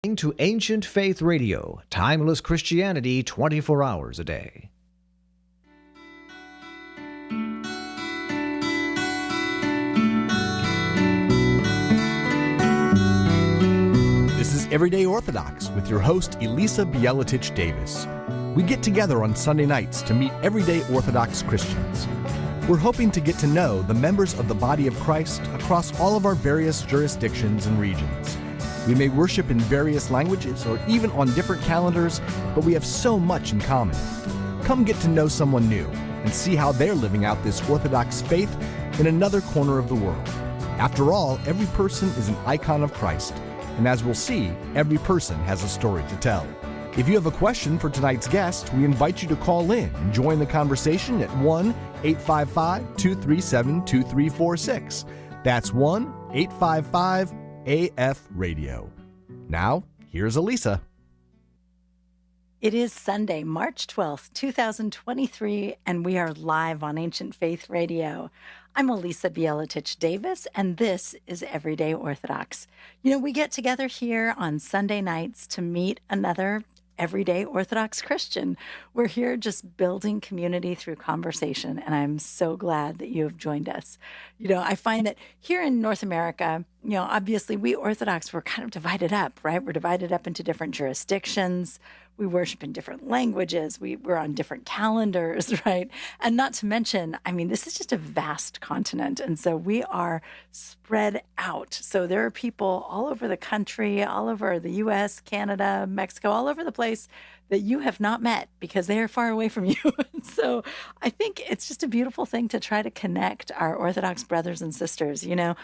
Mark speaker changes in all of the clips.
Speaker 1: To Ancient Faith Radio, timeless Christianity 24 hours a day.
Speaker 2: This is Everyday Orthodox with your host, Elisa Bielatich Davis. We get together on Sunday nights to meet everyday Orthodox Christians. We're hoping to get to know the members of the body of Christ across all of our various jurisdictions and regions. We may worship in various languages or even on different calendars, but we have so much in common. Come get to know someone new and see how they're living out this Orthodox faith in another corner of the world. After all, every person is an icon of Christ, and as we'll see, every person has a story to tell. If you have a question for tonight's guest, we invite you to call in and join the conversation at 1-855-237-2346. That's 1-855-AF Radio. Now, here's Elisa.
Speaker 3: It is Sunday, March 12th, 2023, and we are live on Ancient Faith Radio. I'm Elisa Bielatich Davis, and this is Everyday Orthodox. You know, we get together here on Sunday nights to meet another everyday Orthodox Christian. We're here just building community through conversation, and I'm so glad that you have joined us. You know, I find that here in North America, you know, obviously we Orthodox, we're kind of divided up, right? We're divided up into different jurisdictions. We worship in different languages. We're on different calendars, right? And not to mention, I mean, this is just a vast continent. And so we are spread out. So there are people all over the country, all over the US, Canada, Mexico, all over the place that you have not met because they are far away from you. So I think it's just a beautiful thing to try to connect our Orthodox brothers and sisters. You know,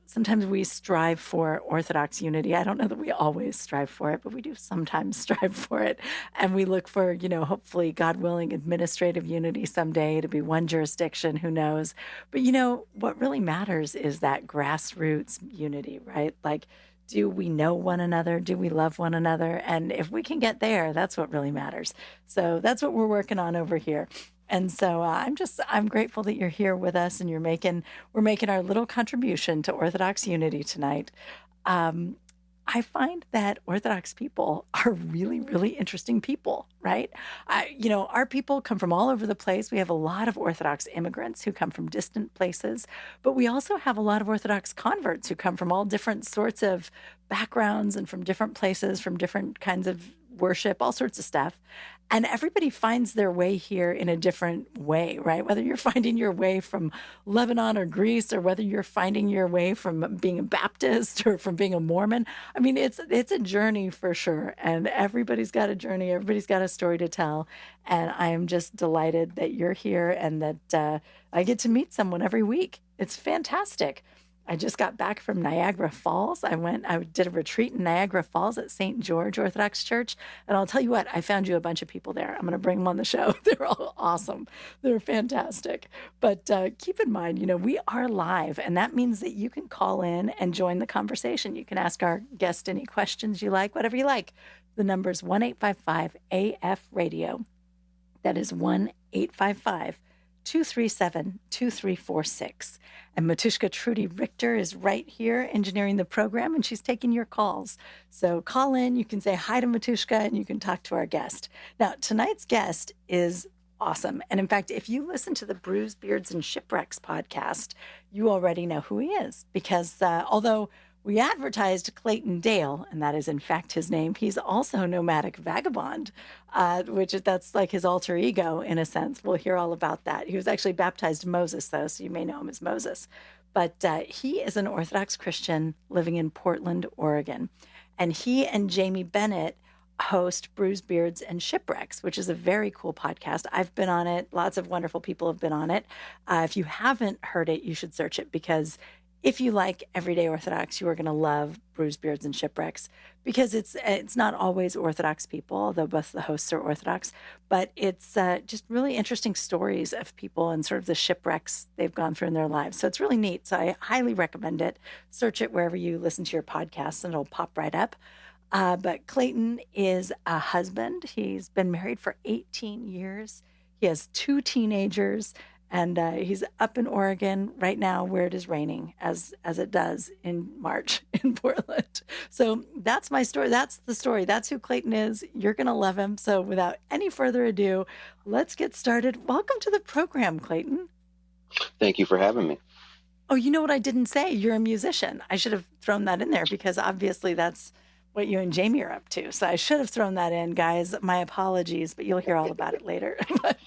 Speaker 3: sometimes we strive for Orthodox unity. I don't know that we always strive for it, but we do sometimes strive for it. And we look for, you know, hopefully, God willing, administrative unity someday to be one jurisdiction, who knows. But, you know, what really matters is that grassroots unity, right? Like, do we know one another? Do we love one another? And if we can get there, that's what really matters. So that's what we're working on over here. And so I'm grateful that you're here with us and we're making our little contribution to Orthodox unity tonight. I find that Orthodox people are really, really interesting people, right? You know, our people come from all over the place. We have a lot of Orthodox immigrants who come from distant places, but we also have a lot of Orthodox converts who come from all different sorts of backgrounds and from different places, from different kinds of worship, all sorts of stuff. And everybody finds their way here in a different way, right? Whether you're finding your way from Lebanon or Greece, or whether you're finding your way from being a Baptist or from being a Mormon. I mean, it's a journey for sure. And everybody's got a journey. Everybody's got a story to tell. And I am just delighted that you're here and that I get to meet someone every week. It's fantastic. I just got back from Niagara Falls. I did a retreat in Niagara Falls at St. George Orthodox Church. And I'll tell you what, I found you a bunch of people there. I'm going to bring them on the show. They're all awesome. They're fantastic. But keep in mind, you know, we are live, and that means that you can call in and join the conversation. You can ask our guest any questions you like, whatever you like. The number is 1-855-AF-RADIO. That is 1-855-237-2346. And Matushka Trudy Richter is right here engineering the program, and she's taking your calls. So call in, you can say hi to Matushka, and you can talk to our guest. Now, tonight's guest is awesome. And in fact, if you listen to the Brews, Beards, and Shipwrecks podcast, you already know who he is. Because although we advertised Clayton Dale, and that is in fact his name, he's also Nomadik Vagabond, that's like his alter ego in a sense. We'll hear all about that. He was actually baptized Moses, though, so you may know him as Moses. But he is an Orthodox Christian living in Portland, Oregon. And he and Jamey Bennett host Brews, Beards, and Shipwrecks, which is a very cool podcast. I've been on it. Lots of wonderful people have been on it. If you haven't heard it, you should search it, because if you like Everyday Orthodox, you are going to love Brews, Beards, and Shipwrecks, because it's not always Orthodox people, although both the hosts are Orthodox, but it's just really interesting stories of people and sort of the shipwrecks they've gone through in their lives. So it's really neat. So I highly recommend it. Search it wherever you listen to your podcasts, and it'll pop right up. But Clayton is a husband. He's been married for 18 years. He has 2 teenagers. And he's up in Oregon right now where it is raining as it does in March in Portland. So that's my story. That's the story. That's who Clayton is. You're going to love him. So without any further ado, let's get started. Welcome to the program, Clayton.
Speaker 4: Thank you for having me.
Speaker 3: Oh, you know what I didn't say? You're a musician. I should have thrown that in there because obviously that's what you and Jamey are up to. So I should have thrown that in, guys. My apologies, but you'll hear all about it later. But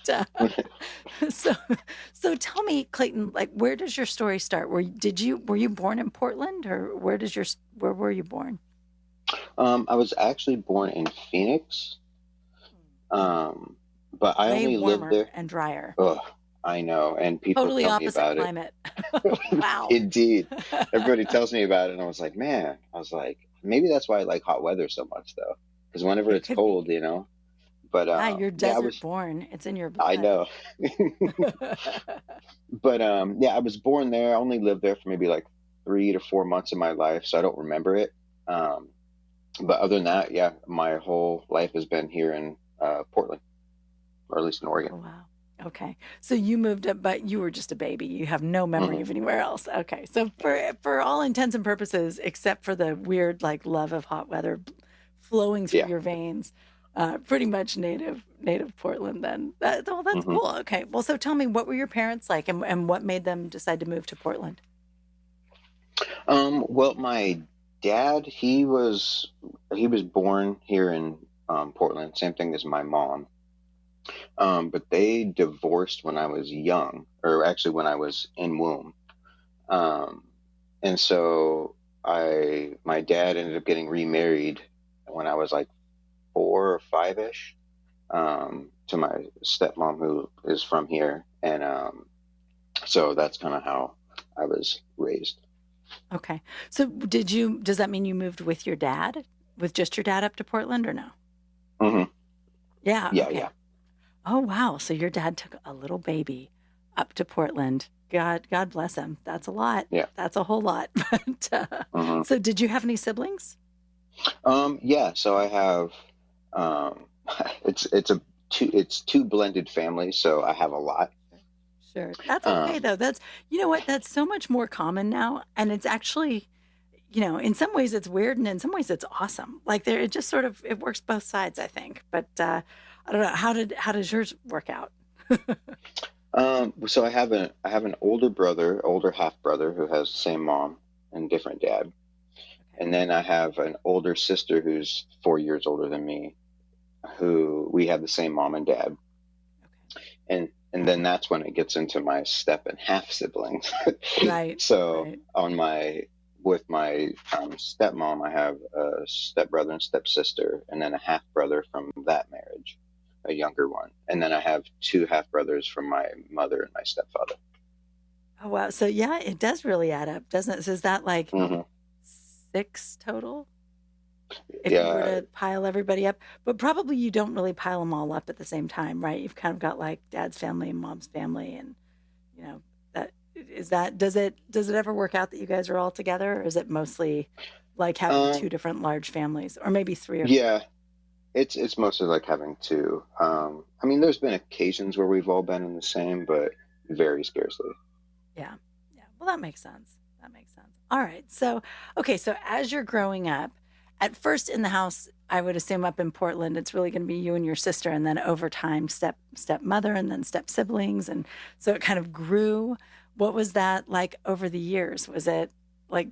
Speaker 3: so tell me, Clayton, like, where does your story start? Were you born in Portland, or where were you born?
Speaker 4: I was actually born in Phoenix, but I
Speaker 3: Way
Speaker 4: only lived
Speaker 3: warmer
Speaker 4: there.
Speaker 3: and drier.
Speaker 4: Oh, I know, and people
Speaker 3: Totally
Speaker 4: tell me
Speaker 3: opposite
Speaker 4: about
Speaker 3: climate.
Speaker 4: it.
Speaker 3: Wow.
Speaker 4: Indeed, everybody tells me about it, and I was like, maybe that's why I like hot weather so much, though, because whenever
Speaker 3: It
Speaker 4: it's
Speaker 3: could
Speaker 4: cold,
Speaker 3: be.
Speaker 4: But
Speaker 3: Yeah, you're
Speaker 4: I
Speaker 3: desert
Speaker 4: was.
Speaker 3: born. It's in your
Speaker 4: I
Speaker 3: blood.
Speaker 4: know, but I was born there. I only lived there for maybe like 3 to 4 months of my life, so I don't remember it. Um, But other than that, yeah, my whole life has been here in Portland, or at least in Oregon.
Speaker 3: Oh, wow. Okay. So you moved up, but you were just a baby. You have no memory
Speaker 4: Hmm.
Speaker 3: of anywhere else. Okay. So for all intents and purposes, except for the weird like love of hot weather flowing through
Speaker 4: Yeah.
Speaker 3: your veins, pretty much native Portland then. That's
Speaker 4: Hmm.
Speaker 3: cool. Okay. Well, so tell me, what were your parents like, and what made them decide to move to Portland?
Speaker 4: Well, my dad, he was born here in Portland, same thing as my mom. But they divorced when I was young, or actually when I was in womb. Um, and so my dad ended up getting remarried when I was like 4 or 5-ish, to my stepmom who is from here. And so that's kind of how I was raised.
Speaker 3: Okay. So does that mean you moved with your dad, with just your dad up to Portland, or no?
Speaker 4: Hmm.
Speaker 3: Yeah.
Speaker 4: Yeah,
Speaker 3: Okay.
Speaker 4: yeah.
Speaker 3: Oh, wow. So your dad took a little baby up to Portland. God bless him. That's a lot.
Speaker 4: Yeah.
Speaker 3: That's a whole lot. But
Speaker 4: Hmm.
Speaker 3: so did you have any siblings?
Speaker 4: Yeah, so I have um it's two blended families, so I have a lot.
Speaker 3: Sure. That's okay
Speaker 4: Um
Speaker 3: though. You know what? That's so much more common now. And it's actually, in some ways it's weird and in some ways it's awesome. Like it just sort of, it works both sides, I think. But I don't know. How does yours work out?
Speaker 4: so I have an older half brother who has the same mom and different dad.
Speaker 3: Okay.
Speaker 4: And then I have an older sister who's 4 years older than me, who we have the same mom and dad.
Speaker 3: Okay.
Speaker 4: And then that's when it gets into my step and half siblings.
Speaker 3: Right.
Speaker 4: So
Speaker 3: Right.
Speaker 4: with my stepmom, I have a stepbrother and stepsister, and then a half brother from that marriage, a younger one, and then I have two half brothers from my mother and my stepfather.
Speaker 3: Oh, wow. So yeah, it does really add up, doesn't it? So is that like
Speaker 4: Hmm.
Speaker 3: 6 total? If you were
Speaker 4: Yeah,
Speaker 3: to pile everybody up, but probably you don't really pile them all up at the same time, right? You've kind of got like dad's family and mom's family, and you know does it ever work out that you guys are all together, or is it mostly like having
Speaker 4: um,
Speaker 3: two different large families, or maybe three or four?
Speaker 4: yeah, it's mostly like having two. I mean, there's been occasions where we've all been in the same, but very scarcely.
Speaker 3: Yeah, yeah. Well, that makes sense. That makes sense. All right. So, okay. So as you're growing up, at first in the house, I would assume up in Portland, it's really going to be you and your sister, and then over time, stepmother, and then step siblings, and so it kind of grew. What was that like over the years? Was it like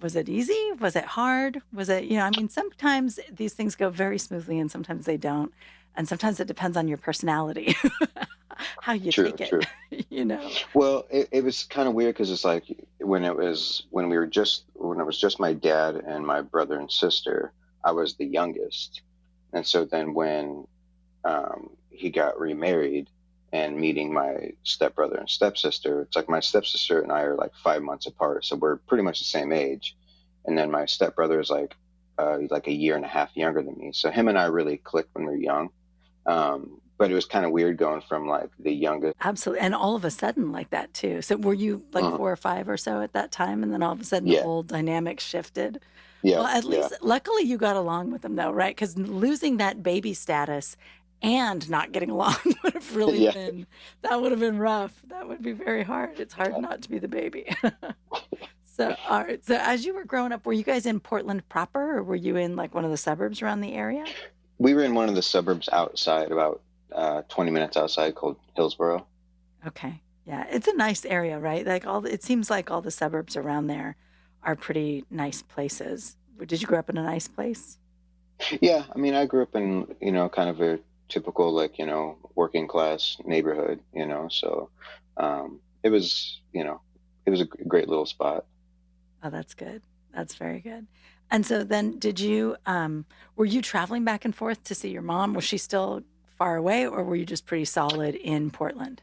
Speaker 3: was it easy? Was it hard? Was it, I mean, sometimes these things go very smoothly and sometimes they don't. And sometimes it depends on your personality, how you
Speaker 4: True,
Speaker 3: take it,
Speaker 4: true.
Speaker 3: you know?
Speaker 4: Well, it was kind of weird because it's like when it was just my dad and my brother and sister, I was the youngest, and so then when he got remarried and meeting my stepbrother and stepsister, it's like my stepsister and I are like 5 months apart, so we're pretty much the same age, and then my stepbrother is he's like a year and a half younger than me, so him and I really clicked when we were young. But it was kind of weird going from like the youngest.
Speaker 3: Absolutely. And all of a sudden like that too. So were you like
Speaker 4: uh
Speaker 3: 4 or 5 or so at that time? And then all of a sudden the
Speaker 4: Yeah,
Speaker 3: whole dynamic shifted.
Speaker 4: yeah,
Speaker 3: Well, at
Speaker 4: yeah.
Speaker 3: least luckily you got along with them though, right? Because losing that baby status and not getting along would have really
Speaker 4: Yeah.
Speaker 3: been, that would have been rough. That would be very hard. It's hard not to be the baby. So, all right. So as you were growing up, were you guys in Portland proper, or were you in like one of the suburbs around the area?
Speaker 4: We were in one of the suburbs outside, about 20 minutes outside, called Hillsboro.
Speaker 3: Okay. Yeah. It's a nice area, right? Like it seems like all the suburbs around there are pretty nice places. Did you grow up in a nice place?
Speaker 4: Yeah, I mean, I grew up in, kind of a typical, like, working class neighborhood, so it was, it was a great little spot.
Speaker 3: Oh, that's good. That's very good. And so then were you traveling back and forth to see your mom? Was she still far away, or were you just pretty solid in Portland?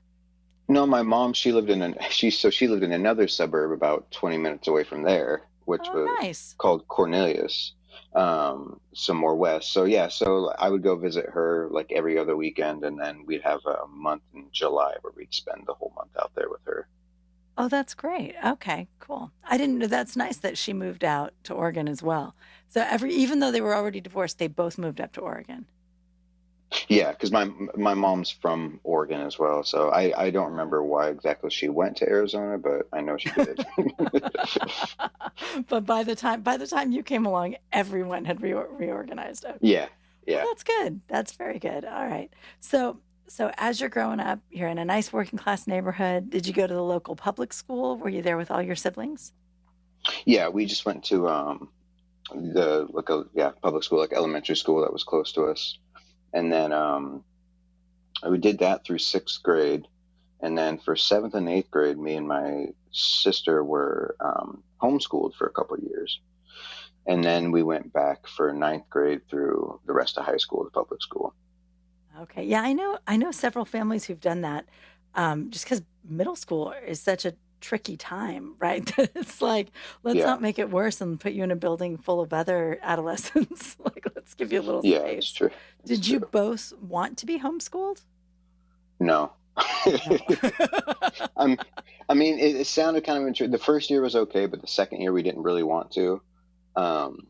Speaker 4: No, my mom, she lived in she lived in another suburb about 20 minutes away from there, which
Speaker 3: Oh,
Speaker 4: was
Speaker 3: nice.
Speaker 4: called Cornelius, some more west. So yeah, so I would go visit her like every other weekend, and then we'd have a month in July where we'd spend the whole month out there with her.
Speaker 3: Oh, that's great. Okay, cool. I didn't know. That's nice that she moved out to Oregon as well. So even though they were already divorced, they both moved up to Oregon.
Speaker 4: Yeah, because my mom's from Oregon as well, so I don't remember why exactly she went to Arizona, but I know she did.
Speaker 3: But by the time you came along, everyone had reorganized. Okay.
Speaker 4: Yeah,
Speaker 3: Well,
Speaker 4: yeah.
Speaker 3: that's good. That's very good. All right. So as you're growing up, you're in a nice working class neighborhood. Did you go to the local public school? Were you there with all your siblings?
Speaker 4: Yeah, we just went to the public school, like elementary school that was close to us. And then we did that through sixth grade. And then for seventh and eighth grade, me and my sister were homeschooled for a couple of years. And then we went back for ninth grade through the rest of high school to public school.
Speaker 3: Okay. Yeah, I know several families who've done that. Just because middle school is such a tricky time, right? It's like, let's
Speaker 4: Yeah,
Speaker 3: not make it worse and put you in a building full of other adolescents. Like, let's give you a little
Speaker 4: yeah, it's
Speaker 3: space.
Speaker 4: true. It's
Speaker 3: Did you
Speaker 4: true.
Speaker 3: both want to be homeschooled?
Speaker 4: No.
Speaker 3: No.
Speaker 4: um, I mean, it sounded kind of interesting. The first year was okay, but the second year we didn't really want to. Um,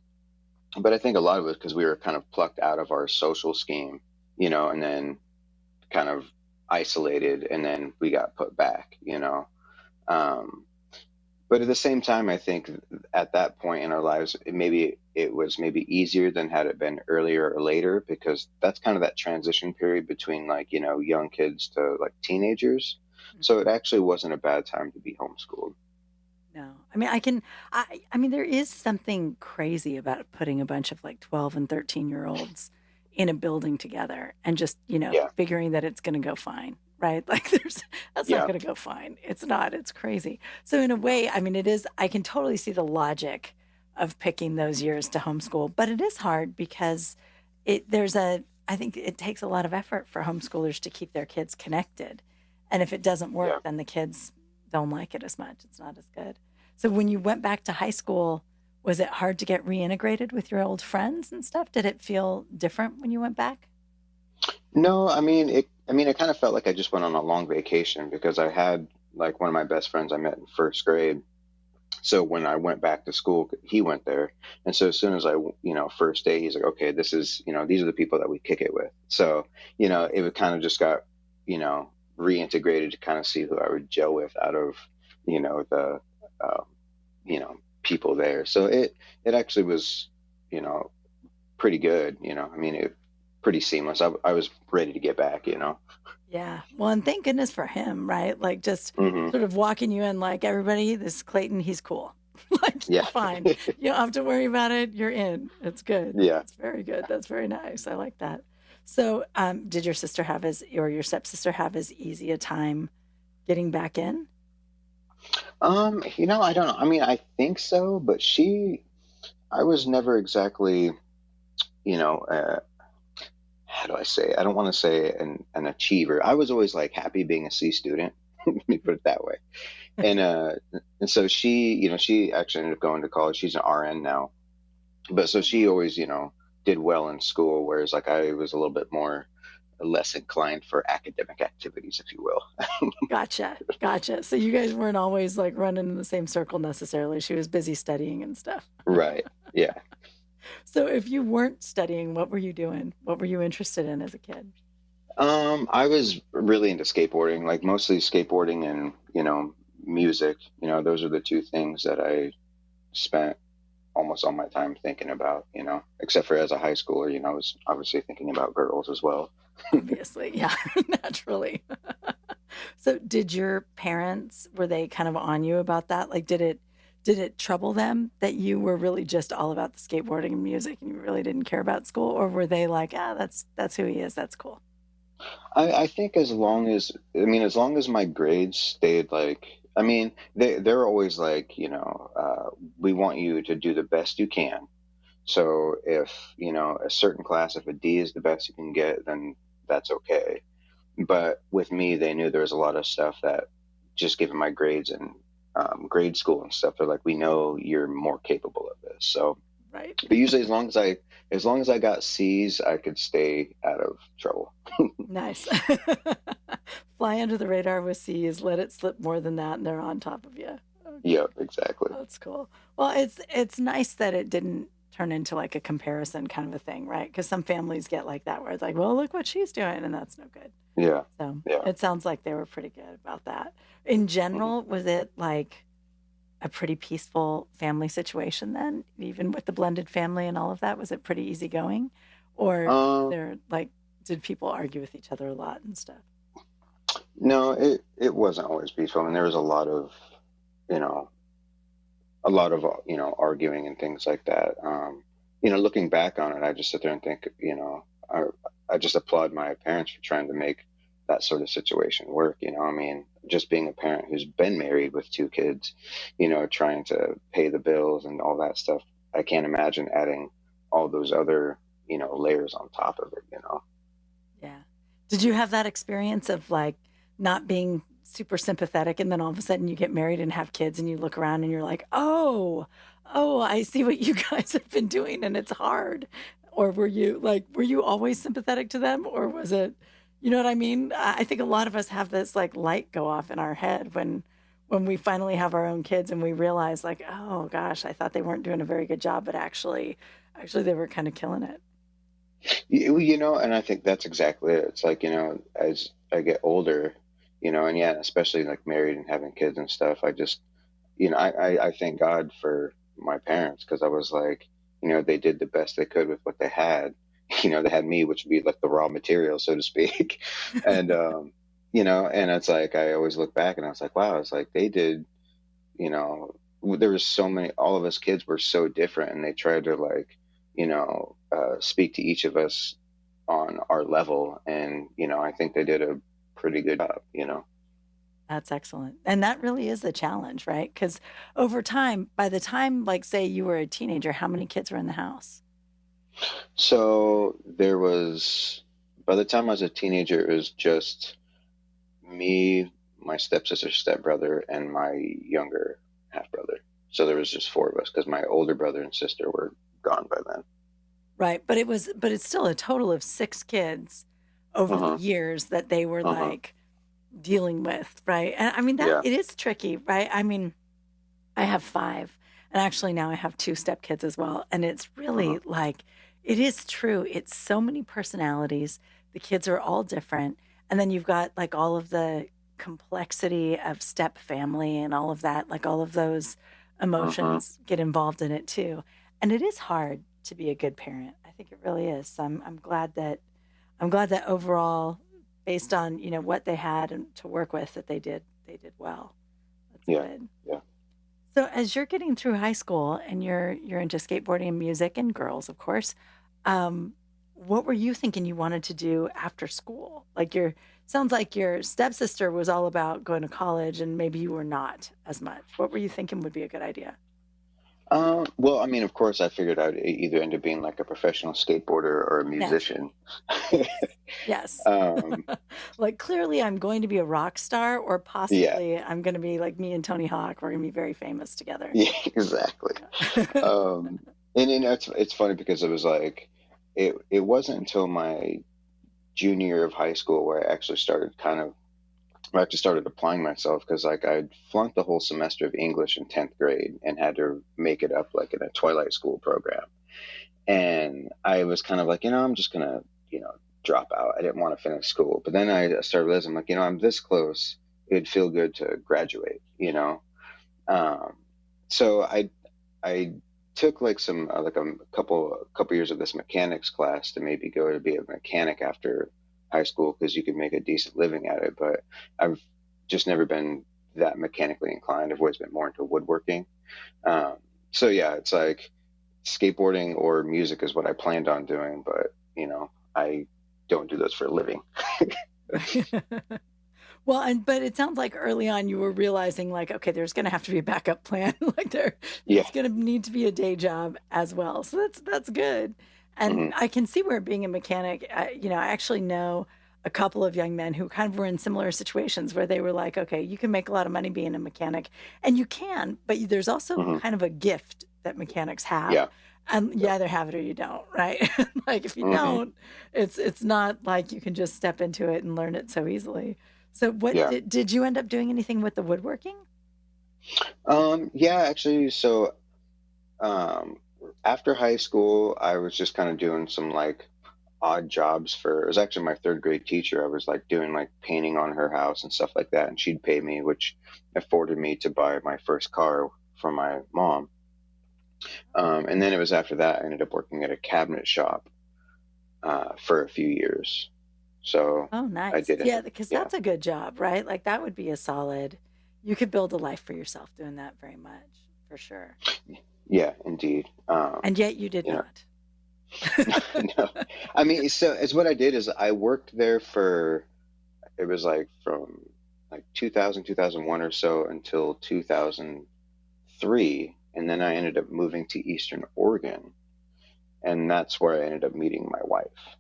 Speaker 4: but I think a lot of it was because we were kind of plucked out of our social scheme, and then kind of isolated, and then we got put back. Um, but at the same time, I think at that point in our lives, it was maybe easier than had it been earlier or later, because that's kind of that transition period between, like, young kids to like teenagers. So it actually wasn't a bad time to be homeschooled.
Speaker 3: No. I mean, I mean, there is something crazy about putting a bunch of like 12 and 13-year-olds in a building together and just,
Speaker 4: Yeah,
Speaker 3: figuring that it's going to go fine, right? Like that's not
Speaker 4: yeah,
Speaker 3: going to go fine. It's not, it's crazy. So in a way, I mean, I can totally see the logic of picking those years to homeschool, but it is hard because I think it takes a lot of effort for homeschoolers to keep their kids connected. And if it doesn't
Speaker 4: yeah.
Speaker 3: work, then the kids don't like it as much. It's not as good. So when you went back to high school, was it hard to get reintegrated with your old friends and stuff? Did it feel different when you went back?
Speaker 4: No, I mean it. I mean, it kind of felt like I just went on a long vacation, because I had like one of my best friends I met in first grade. So when I went back to school, he went there, and so as soon as first day, he's like, okay, this is, these are the people that we kick it with. So it would kind of just got you know reintegrated to kind of see who I would gel with out of the uh, people there. So it actually was you know pretty good. I mean, it pretty seamless. I was ready to get back.
Speaker 3: Yeah. Well, and thank goodness for him, right? Like just
Speaker 4: Hmm.
Speaker 3: sort of walking you in like everybody, this is Clayton, he's cool. Like you're
Speaker 4: Yeah.
Speaker 3: fine. You don't have to worry about it. You're in. It's good.
Speaker 4: Yeah.
Speaker 3: It's very good. That's very nice. I like that. So, did your sister or your stepsister have as easy a time getting back in?
Speaker 4: I don't know. I mean, I think so, but I was never exactly, you know, how do I say? I don't want to say an achiever. I was always like happy being a C student. Let me put it that way. And so she actually ended up going to college. She's an RN now, but so she always, did well in school, whereas like I was a little bit more less inclined for academic activities, if you will.
Speaker 3: Gotcha. Gotcha. So you guys weren't always like running in the same circle necessarily. She was busy studying and stuff.
Speaker 4: Right. Yeah.
Speaker 3: So if you weren't studying, what were you doing? What were you interested in as a kid?
Speaker 4: I was really into skateboarding, like mostly skateboarding and, music. Those are the two things that I spent almost all my time thinking about, except for as a high schooler, I was obviously thinking about girls as well.
Speaker 3: Obviously, yeah, naturally. So did your parents, were they kind of on you about that? Like, did it trouble them that you were really just all about the skateboarding and music and you really didn't care about school? Or were they like, ah, that's who he is, that's cool?
Speaker 4: I think as long as my grades stayed like, they're always like, we want you to do the best you can. So if, a certain class, if a D is the best you can get, then that's okay. But with me, they knew there was a lot of stuff that just given my grades and grade school and stuff, they're like, we know you're more capable of this. So,
Speaker 3: Right.
Speaker 4: but usually as long as I got C's, I could stay out of trouble.
Speaker 3: Nice. Fly under the radar with C's, let it slip more than that, and they're on top of you.
Speaker 4: Yeah, exactly.
Speaker 3: That's cool. Well, it's nice that it didn't turn into like a comparison kind of a thing, right? Because some families get like that where it's like, well, look what she's doing, and that's no good.
Speaker 4: Yeah,
Speaker 3: So
Speaker 4: yeah.
Speaker 3: it sounds like they were pretty good about that. In
Speaker 4: Mhm.
Speaker 3: general, was it like a pretty peaceful family situation then, even with the blended family and all of that? Was it pretty easygoing? Or
Speaker 4: Um,
Speaker 3: there like did people argue with each other a lot and stuff?
Speaker 4: no, it wasn't always peaceful, and there was you know, arguing and things like that. Looking back on it, I just sit there and think, I just applaud my parents for trying to make that sort of situation work. Just being a parent who's been married with two kids, trying to pay the bills and all that stuff. I can't imagine adding all those other, layers on top of it.
Speaker 3: Yeah. Did you have that experience of like not being super sympathetic and then all of a sudden you get married and have kids and you look around and you're like, oh, I see what you guys have been doing and it's hard. Or were you always sympathetic to them or was it, you know what I mean? I think a lot of us have this like light go off in our head when we finally have our own kids and we realize like, oh gosh, I thought they weren't doing a very good job, but actually they were kind of killing it.
Speaker 4: And I think that's exactly it. It's like, as I get older, and yeah, especially like married and having kids and stuff, I just, I thank God for my parents because I was like, they did the best they could with what they had. They had me, which would be like the raw material, so to speak. And, and it's like, I always look back and I was like, wow, it's like they did, there was so many, all of us kids were so different and they tried to like, speak to each of us on our level. And, I think they did a pretty good job.
Speaker 3: That's excellent. And that really is the challenge, right? Because over time, by the time, like, say you were a teenager, how many kids were in the house?
Speaker 4: So by the time I was a teenager, it was just me, my stepsister, stepbrother, and my younger half brother. So there was just four of us because my older brother and sister were gone by then.
Speaker 3: Right. But it's still a total of six kids over the
Speaker 4: Uh-huh.
Speaker 3: years that they were
Speaker 4: Uh-huh.
Speaker 3: like dealing with, right? And I mean, that
Speaker 4: Yeah.
Speaker 3: it is tricky, right? I mean, I have five, and actually now I have two stepkids as well. And it's
Speaker 4: Uh-huh.
Speaker 3: really like, it is true. It's so many personalities. The kids are all different. And then you've got like all of the complexity of step family and all of that, like all of those
Speaker 4: Uh-huh.
Speaker 3: emotions get involved in it too. And it is hard to be a good parent. I think it really is. So I'm glad that overall, based on, what they had and to work with, that they did well. That's
Speaker 4: Yeah.
Speaker 3: good.
Speaker 4: Yeah.
Speaker 3: So as you're getting through high school and you're into skateboarding and music and girls, of course, what were you thinking you wanted to do after school? Like your sounds like your stepsister was all about going to college and maybe you were not as much. What were you thinking would be a good idea?
Speaker 4: Well, of course, I figured I'd either end up being like a professional skateboarder or a musician.
Speaker 3: Naturally. Yes. Yes.
Speaker 4: um,
Speaker 3: Like clearly I'm going to be a rock star or
Speaker 4: yeah,
Speaker 3: possibly I'm going to be like me and Tony Hawk. We're going to be very famous together.
Speaker 4: yeah, exactly.
Speaker 3: Yeah.
Speaker 4: And it's funny because it was like it wasn't until my junior year of high school where I actually started applying myself because like I'd flunked the whole semester of English in 10th grade and had to make it up like in a twilight school program. And I was kind of like, I'm just gonna, drop out. I didn't want to finish school. But then I started realizing, like, I'm this close. It'd feel good to graduate, Um, so I took like some like a couple years of this mechanics class to maybe go to be a mechanic after high school, because you could make a decent living at it. But I've just never been that mechanically inclined. I've always been more into woodworking. So yeah, it's like skateboarding or music is what I planned on doing, but I don't do those for a living.
Speaker 3: Well, but it sounds like early on you were realizing, like, okay, there's going to have to be a backup plan. Like there's
Speaker 4: Yeah.
Speaker 3: going to need to be a day job as well. So that's good. And I can see where being a mechanic, I actually know a couple of young men who kind of were in similar situations where they were like, okay, you can make a lot of money being a mechanic, and you can, but there's also kind of a gift that mechanics have.
Speaker 4: Yeah.
Speaker 3: And you either have it or you don't, right? Like if you don't, it's not like you can just step into it and learn it so easily. So did you end up doing anything with the woodworking?
Speaker 4: Yeah, actually. So, after high school, I was just kind of doing some like odd jobs it was actually my third grade teacher. I was like doing like painting on her house and stuff like that. And she'd pay me, which afforded me to buy my first car from my mom. And then it was after that I ended up working at a cabinet shop for a few years. So
Speaker 3: Oh, nice.
Speaker 4: I did it.
Speaker 3: Yeah, because
Speaker 4: Yeah.
Speaker 3: that's a good job, right? Like that would be you could build a life for yourself doing that very much, for sure.
Speaker 4: Yeah, indeed.
Speaker 3: And yet you did
Speaker 4: you know,
Speaker 3: not.
Speaker 4: no, I mean, so it's what I did is I worked there it was like from like 2000, 2001 or so until 2003. And then I ended up moving to Eastern Oregon. And that's where I ended up meeting my wife.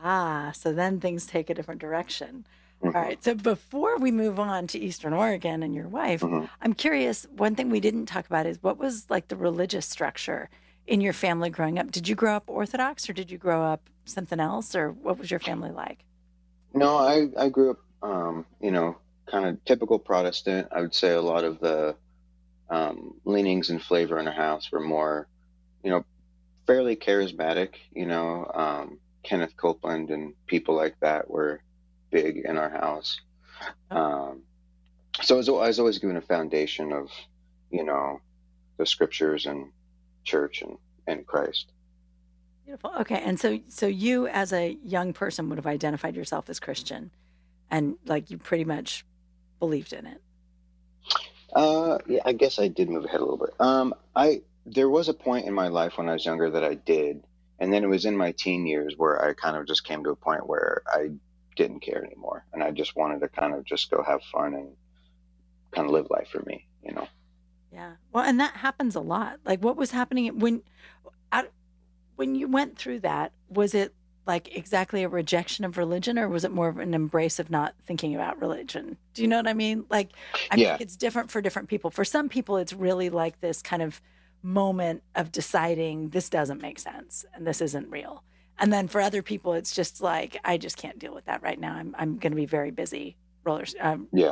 Speaker 3: Ah, so then things take a different direction. All
Speaker 4: hmm
Speaker 3: right. So before we move on to Eastern Oregon and your wife,
Speaker 4: hmm
Speaker 3: I'm curious, one thing we didn't talk about is what was like the religious structure in your family growing up? Did you grow up Orthodox or did you grow up something else, or what was your family like?
Speaker 4: No, I grew up, kind of typical Protestant. I would say a lot of the leanings and flavor in our house were more, you know, fairly charismatic. Kenneth Copeland and people like that were big in our house.
Speaker 3: Oh,
Speaker 4: Um, so I was always given a foundation of, you know, the scriptures and church and Christ.
Speaker 3: beautiful. Okay. And so you as a young person would have identified yourself as Christian and like you pretty much believed in it.
Speaker 4: Yeah, I guess I did move ahead a little bit. There was a point in my life when I was younger that I did, and then it was in my teen years where I kind of just came to a point where I didn't care anymore, and I just wanted to kind of just go have fun and kind of live life for me.
Speaker 3: Yeah. Well, and that happens a lot. Like what was happening when you went through that, was it like exactly a rejection of religion or was it more of an embrace of not thinking about religion? Do you know what I mean? Like, I think
Speaker 4: Yeah,
Speaker 3: it's different for different people. For some people, it's really like this kind of moment of deciding this doesn't make sense and this isn't real. And then for other people, it's just like, I just can't deal with that right now. I'm going to be very busy
Speaker 4: yeah,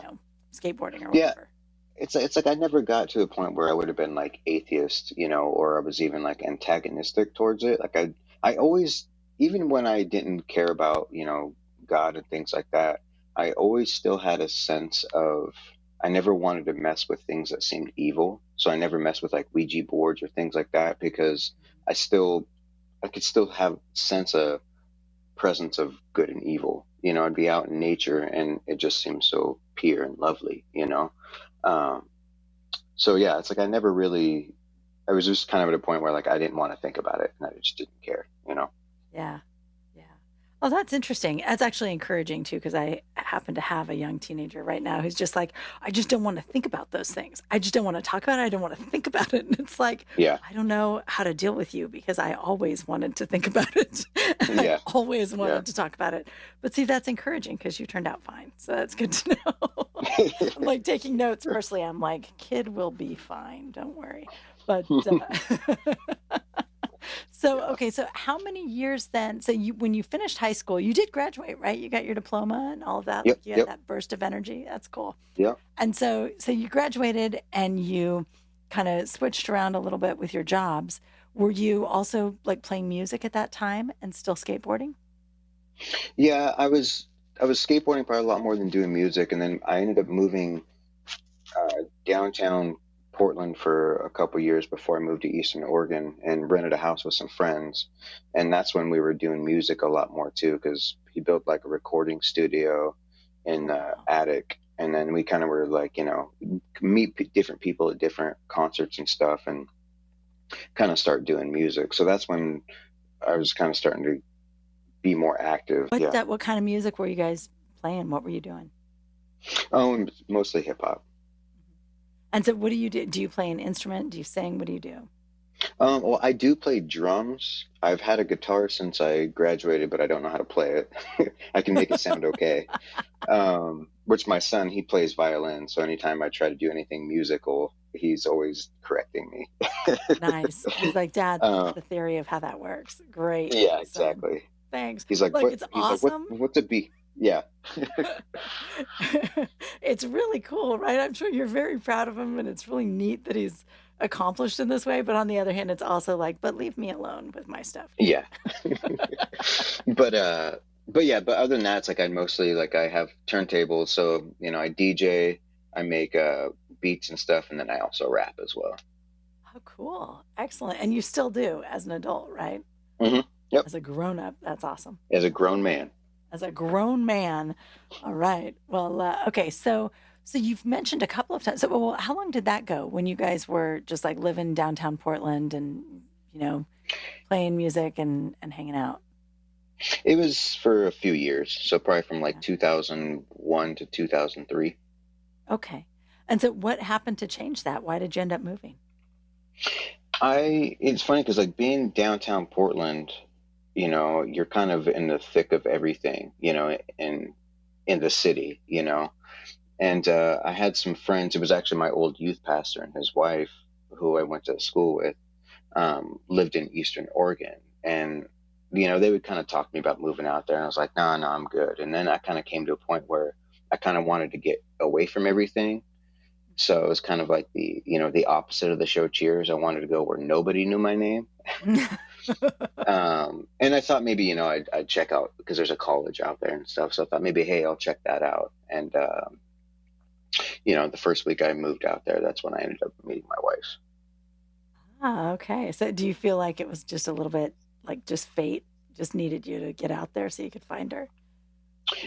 Speaker 3: skateboarding or
Speaker 4: yeah.
Speaker 3: whatever.
Speaker 4: It's like I never got to a point where I would have been like atheist, or I was even like antagonistic towards it. Like I always, even when I didn't care about, God and things like that, I always still had a sense of I never wanted to mess with things that seemed evil. So I never messed with like Ouija boards or things like that because I could still have sense of presence of good and evil. I'd be out in nature and it just seems so pure and lovely. Um, so yeah, it's like I was just kind of at a point where like I didn't want to think about it and I just didn't care.
Speaker 3: Yeah. Yeah. Oh, that's interesting. That's actually encouraging too, because I happen to have a young teenager right now who's just like, I just don't want to think about those things. I just don't want to talk about it. I don't want to think about it. And it's like,
Speaker 4: Yeah,
Speaker 3: I don't know how to deal with you because I always wanted to think about it. And I
Speaker 4: yeah,
Speaker 3: always
Speaker 4: yeah.
Speaker 3: wanted to talk about it. But see, that's encouraging because you turned out fine. So that's good to know. I'm like taking notes personally. I'm like, kid will be fine. Don't worry. But so,
Speaker 4: Yeah.
Speaker 3: okay, so how many years then? So when you finished high school, you did graduate, right? You got your diploma and all of that.
Speaker 4: Yep,
Speaker 3: Like you had
Speaker 4: yep,
Speaker 3: that burst of energy. That's cool.
Speaker 4: yep.
Speaker 3: And so you graduated and you kind of switched around a little bit with your jobs. Were you also like playing music at that time and still skateboarding?
Speaker 4: Yeah, I was skateboarding probably a lot more than doing music, and then I ended up moving downtown Portland for a couple years before I moved to Eastern Oregon and rented a house with some friends. And that's when we were doing music a lot more too, because he built like a recording studio in
Speaker 3: Oh,
Speaker 4: the
Speaker 3: wow.
Speaker 4: attic. And then we kind of were like, meet different people at different concerts and stuff and kind of start doing music. So that's when I was kind of starting to be more active. Yeah.
Speaker 3: What kind of music were you guys playing? What were you doing?
Speaker 4: Oh, and mostly hip hop.
Speaker 3: And so what do you do? Do you play an instrument? Do you sing? What do you do?
Speaker 4: Well, I do play drums. I've had a guitar since I graduated, but I don't know how to play it. I can make it sound okay. Which my son, he plays violin, so anytime I try to do anything musical, he's always correcting me.
Speaker 3: Nice. He's like, Dad, this is
Speaker 4: Uh,
Speaker 3: the theory of how that works. Great,
Speaker 4: yeah,
Speaker 3: awesome.
Speaker 4: exactly.
Speaker 3: Thanks.
Speaker 4: He's like,
Speaker 3: Look,
Speaker 4: what?
Speaker 3: it's
Speaker 4: He's like, what?
Speaker 3: awesome.
Speaker 4: What's a B? Yeah,
Speaker 3: It's really cool, right? I'm sure you're very proud of him, and it's really neat that he's accomplished in this way. But on the other hand, it's also like, but leave me alone with my stuff here.
Speaker 4: yeah. But yeah, but other than that, it's like I mostly like I have turntables, so I DJ, I make beats and stuff, and then I also rap as well.
Speaker 3: Oh, cool. Excellent. And you still do as an adult, right?
Speaker 4: Yep,
Speaker 3: As a grown up. That's awesome.
Speaker 4: as a grown man.
Speaker 3: As a grown man. All right. Well, okay. So you've mentioned a couple of times. So, well, how long did that go when you guys were just like living downtown Portland and, you know, playing music and hanging out?
Speaker 4: It was for a few years, so probably from like
Speaker 3: Yeah.
Speaker 4: 2001 to 2003.
Speaker 3: Okay. And so what happened to change that? Why did you end up moving?
Speaker 4: It's funny because like being downtown Portland, you're kind of in the thick of everything, in the city, And I had some friends. It was actually my old youth pastor and his wife, who I went to school with, lived in Eastern Oregon, and they would kind of talk to me about moving out there, and I was like, no, no, I'm good. And then I kind of came to a point where I kind of wanted to get away from everything. So it was kind of like the opposite of the show Cheers. I wanted to go where nobody knew my name. And I thought maybe, I'd check out because there's a college out there and stuff. So I thought maybe, hey, I'll check that out. And, the first week I moved out there, that's when I ended up meeting my wife.
Speaker 3: Ah, okay. So do you feel like it was just a little bit like just fate just needed you to get out there so you could find her?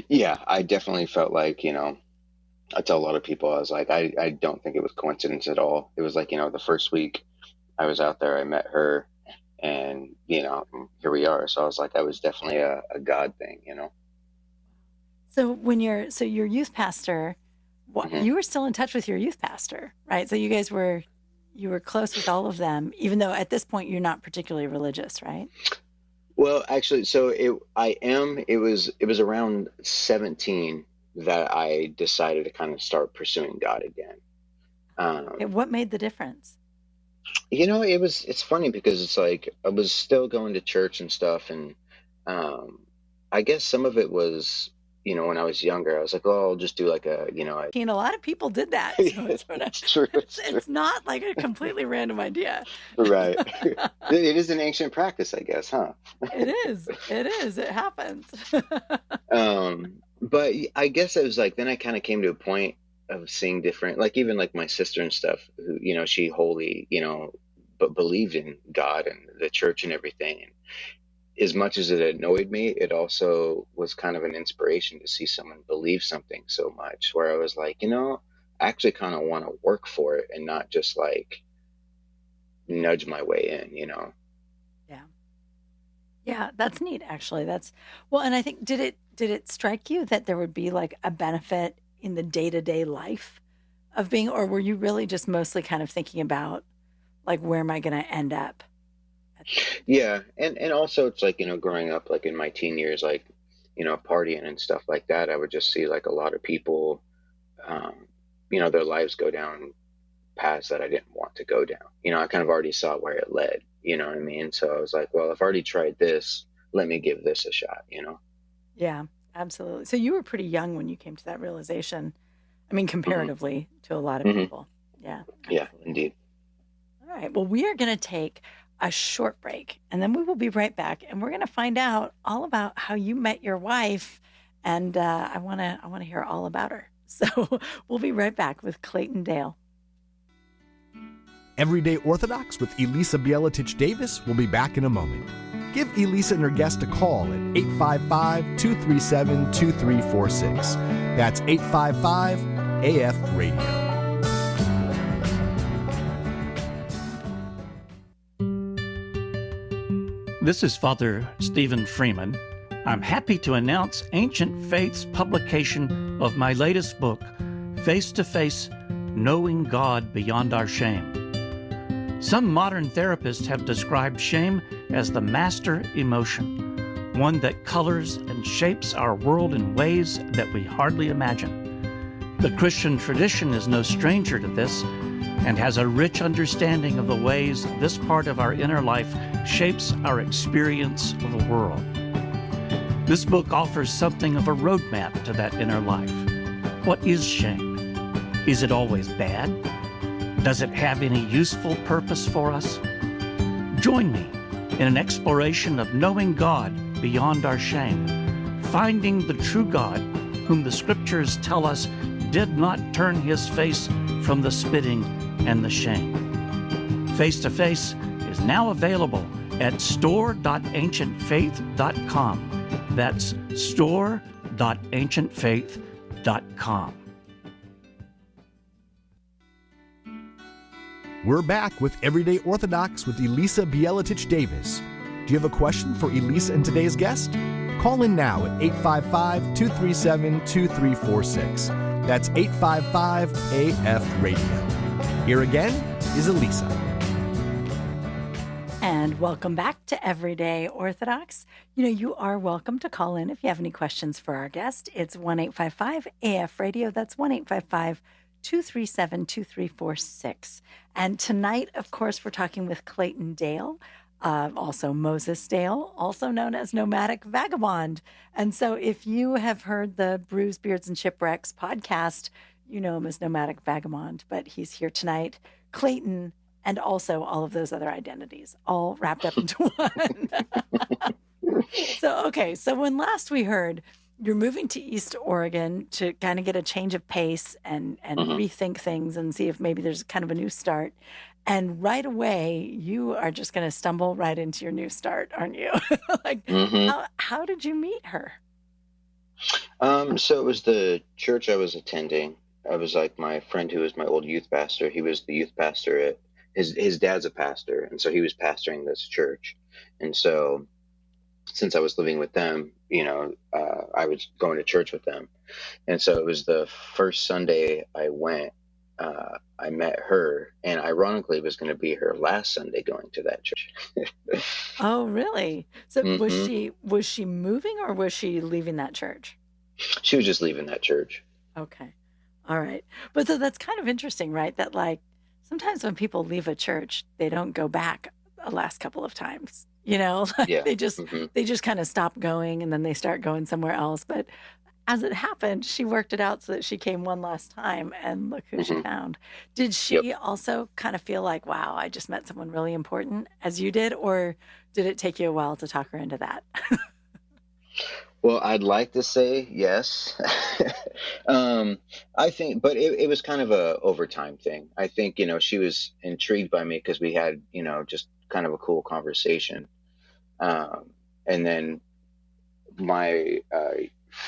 Speaker 4: Yeah, I definitely felt like, I tell a lot of people, I was like, I don't think it was coincidence at all. It was like, the first week I was out there, I met her, and, here we are. So I was like, that was definitely a God thing.
Speaker 3: So so your youth pastor,
Speaker 4: Hmm.
Speaker 3: you were still in touch with your youth pastor, right? So you were close with all of them, even though at this point you're not particularly religious, right?
Speaker 4: Well, actually, so it was around 17 that I decided to kind of start pursuing God again. Um,
Speaker 3: What made the difference?
Speaker 4: it's funny because it's like I was still going to church and stuff, and um, I guess some of it was, when I was younger, I was like, oh, I'll just do like
Speaker 3: A lot of people did that, so it's sort of
Speaker 4: it's true, it's true,
Speaker 3: it's not like a completely random idea.
Speaker 4: right? It is an ancient practice, I guess, huh?
Speaker 3: It is. It is. It happens.
Speaker 4: But I guess it was like then I kind of came to a point of seeing different, like even like my sister and stuff, who she wholly, but believed in God and the church and everything. And as much as it annoyed me, it also was kind of an inspiration to see someone believe something so much, where I was like, I actually kind of want to work for it and not just like nudge my way in.
Speaker 3: Yeah. Yeah, that's neat actually. That's well, and I think did it strike you that there would be like a benefit in the day-to-day life of being, or were you really just mostly kind of thinking about like where am I going to end up?
Speaker 4: Yeah, and also it's like, growing up like in my teen years, like, partying and stuff like that, I would just see like a lot of people, um, their lives go down paths that I didn't want to go down. I kind of already saw where it led, you know what I mean? So I was like, well, I've already tried this, let me give this a shot.
Speaker 3: Yeah, absolutely. So you were pretty young when you came to that realization. I mean,
Speaker 4: Hmm.
Speaker 3: comparatively to a lot of
Speaker 4: Hmm.
Speaker 3: people. Yeah,
Speaker 4: Yeah,
Speaker 3: absolutely.
Speaker 4: indeed.
Speaker 3: All right. Well, we are going to take a short break, and then we will be right back, and we're going to find out all about how you met your wife, and I want to hear all about her. So we'll be right back with Clayton Dale.
Speaker 2: Everyday Orthodox with Elisa Bielatich Davis will be back in a moment. Give Elisa and her guest a call at 855-237-2346. That's 855-AF-RADIO.
Speaker 5: This is Father Stephen Freeman. I'm happy to announce Ancient Faith's publication of my latest book, Face to Face, Knowing God Beyond Our Shame. Some modern therapists have described shame as the master emotion, one that colors and shapes our world in ways that we hardly imagine. The Christian tradition is no stranger to this and has a rich understanding of the ways this part of our inner life shapes our experience of the world. This book offers something of a roadmap to that inner life. What is shame? Is it always bad? Does it have any useful purpose for us? Join me in an exploration of knowing God beyond our shame, finding the true God whom the Scriptures tell us did not turn his face from the spitting and the shame. Face to Face is now available at store.ancientfaith.com. That's store.ancientfaith.com.
Speaker 2: We're back with Everyday Orthodox with Elisa Bielatich Davis. Do you have a question for Elisa and today's guest? Call in now at 855-237-2346. That's 855-AF-RADIO. Here again is Elisa.
Speaker 3: And welcome back to Everyday Orthodox. You are welcome to call in if you have any questions for our guest. It's 1-855-AF-RADIO. That's 1-855-237-2346. And tonight, of course, we're talking with Clayton Dale, also Moses Dale, also known as Nomadik Vagabond. And so if you have heard the Brews, Beards, and Shipwrecks podcast, you know him as Nomadik Vagabond, but he's here tonight. Clayton, and also all of those other identities, all wrapped up into one. So when last we heard, you're moving to East Oregon to kind of get a change of pace and rethink things and see if maybe there's kind of a new start. And right away, you are just going to stumble right into your new start, aren't you? How did you meet her?
Speaker 4: So it was the church I was attending. I was like my friend who was my old youth pastor. He was the youth pastor at his dad's a pastor. And so he was pastoring this church. And so since I was living with them, I was going to church with them. And so it was the first Sunday I went, I met her, and ironically it was going to be her last Sunday going to that church.
Speaker 3: Oh, really? So was she moving or was she leaving that church?
Speaker 4: She was just leaving that church.
Speaker 3: Okay. All right. But so that's kind of interesting, right? That sometimes when people leave a church, they don't go back the last couple of times. They just kind of stop going and then they start going somewhere else. But as it happened, she worked it out so that she came one last time, and look who she found. Did she also kind of feel like, wow, I just met someone really important as you did, or did it take you a while to talk her into that?
Speaker 4: Well, I'd like to say yes. I think, but it was kind of a overtime thing. I think, she was intrigued by me because we had, just kind of a cool conversation. And then my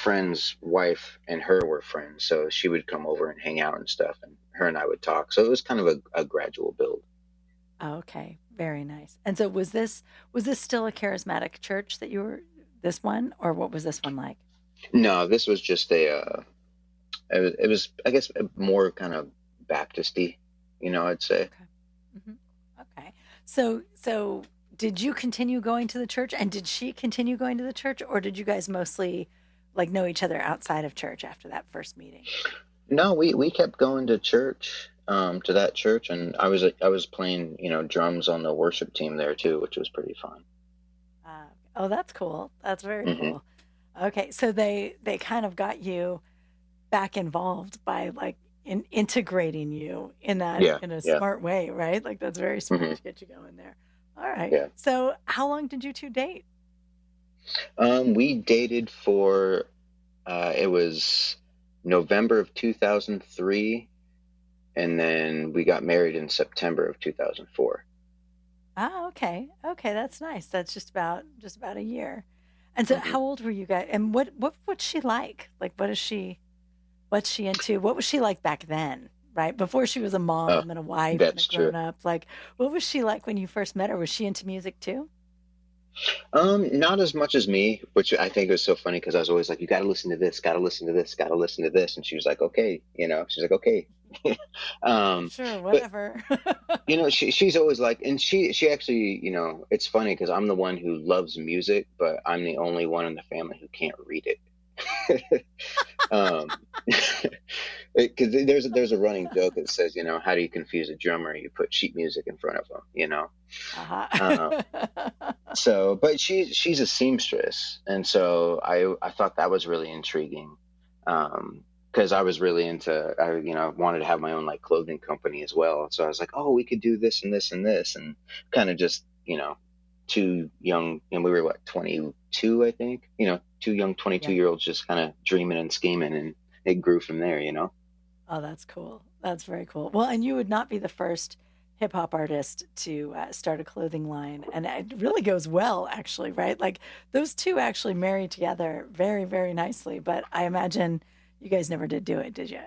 Speaker 4: friend's wife and her were friends, so she would come over and hang out and stuff, and her and I would talk. So it was kind of a gradual build.
Speaker 3: Okay, very nice. And so was this still a charismatic church that you were, this one, or what was this one like?
Speaker 4: No, this was just it was, I guess, more kind of Baptist-y, I'd say.
Speaker 3: Okay. Okay. So did you continue going to the church, and did she continue going to the church, or did you guys mostly know each other outside of church after that first meeting?
Speaker 4: No, we kept going to church, to that church, and I was playing, drums on the worship team there too, which was pretty fun.
Speaker 3: Oh, that's cool. That's very cool. Okay, so they kind of got you back involved by integrating you in that in a smart way, right? That's very smart to get you going there. All right.
Speaker 4: Yeah.
Speaker 3: So how long did you two date?
Speaker 4: We dated for it was November of 2003, and then we got married in September of 2004.
Speaker 3: Oh, okay. Okay, that's nice. That's just about a year. And so
Speaker 4: Hmm.
Speaker 3: how old were you guys? And what's she like? Like what's she into? What was she like back then? Right? Before she was a
Speaker 4: Oh,
Speaker 3: mom and a wife and a
Speaker 4: that's true.
Speaker 3: grown up. Like what was she like when you first met her? Was she into music too?
Speaker 4: Not as much as me, which I think was so funny because I was always like, "You got to listen to this, got to listen to this, got to listen to this," and she was like, "Okay," she's like, "Okay." um,
Speaker 3: Sure,
Speaker 4: but
Speaker 3: whatever.
Speaker 4: she's always like, and she actually, it's funny because I'm the one who loves music, but I'm the only one in the family who can't read it. um, because there's a running joke that says, how do you confuse a drummer? You put sheet music in front of them. Um,
Speaker 3: Uh-huh.
Speaker 4: so, but she's a seamstress, and so I thought that was really intriguing, because I was really into I wanted to have my own like clothing company as well. So I was like, oh, we could do this and this and this, and kind of just two young, and we were what, 22, I think, two young 22
Speaker 3: Yeah.
Speaker 4: year olds just kind of dreaming and scheming, and it grew from there.
Speaker 3: Oh, that's cool. That's very cool. Well, and you would not be the first hip hop artist to start a clothing line. And it really goes well, actually, right? Like those two actually marry together very, very nicely. But I imagine you guys never did do it, did you?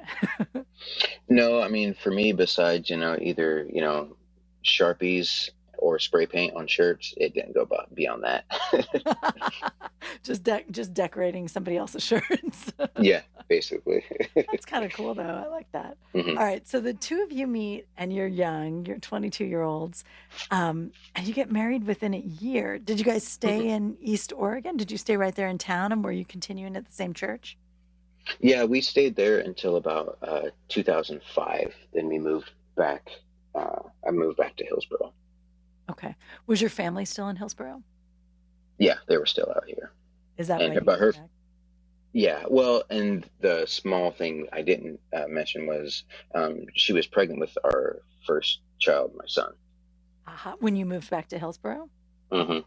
Speaker 4: No, I mean, for me, besides, either, Sharpies or spray paint on shirts, it didn't go beyond that.
Speaker 3: Just decorating somebody else's shirts.
Speaker 4: Yeah, basically.
Speaker 3: That's kind of cool, though. I like that.
Speaker 4: Hmm.
Speaker 3: All right. So the two of you meet and you're young, you're 22-year-olds, and you get married within a year. Did you guys
Speaker 4: Hmm.
Speaker 3: stay in East Oregon? Did you stay right there in town and were you continuing at the same church?
Speaker 4: Yeah, we stayed there until about 2005. Then we moved back. I moved back to Hillsboro.
Speaker 3: Okay. Was your family still in Hillsboro?
Speaker 4: Yeah, they were still out here.
Speaker 3: Is that why
Speaker 4: And
Speaker 3: you
Speaker 4: but
Speaker 3: moved
Speaker 4: her,
Speaker 3: back?
Speaker 4: yeah, well, and the small thing I didn't mention was she was pregnant with our first child, my son.
Speaker 3: When you moved back to Hillsboro?
Speaker 4: Hmm.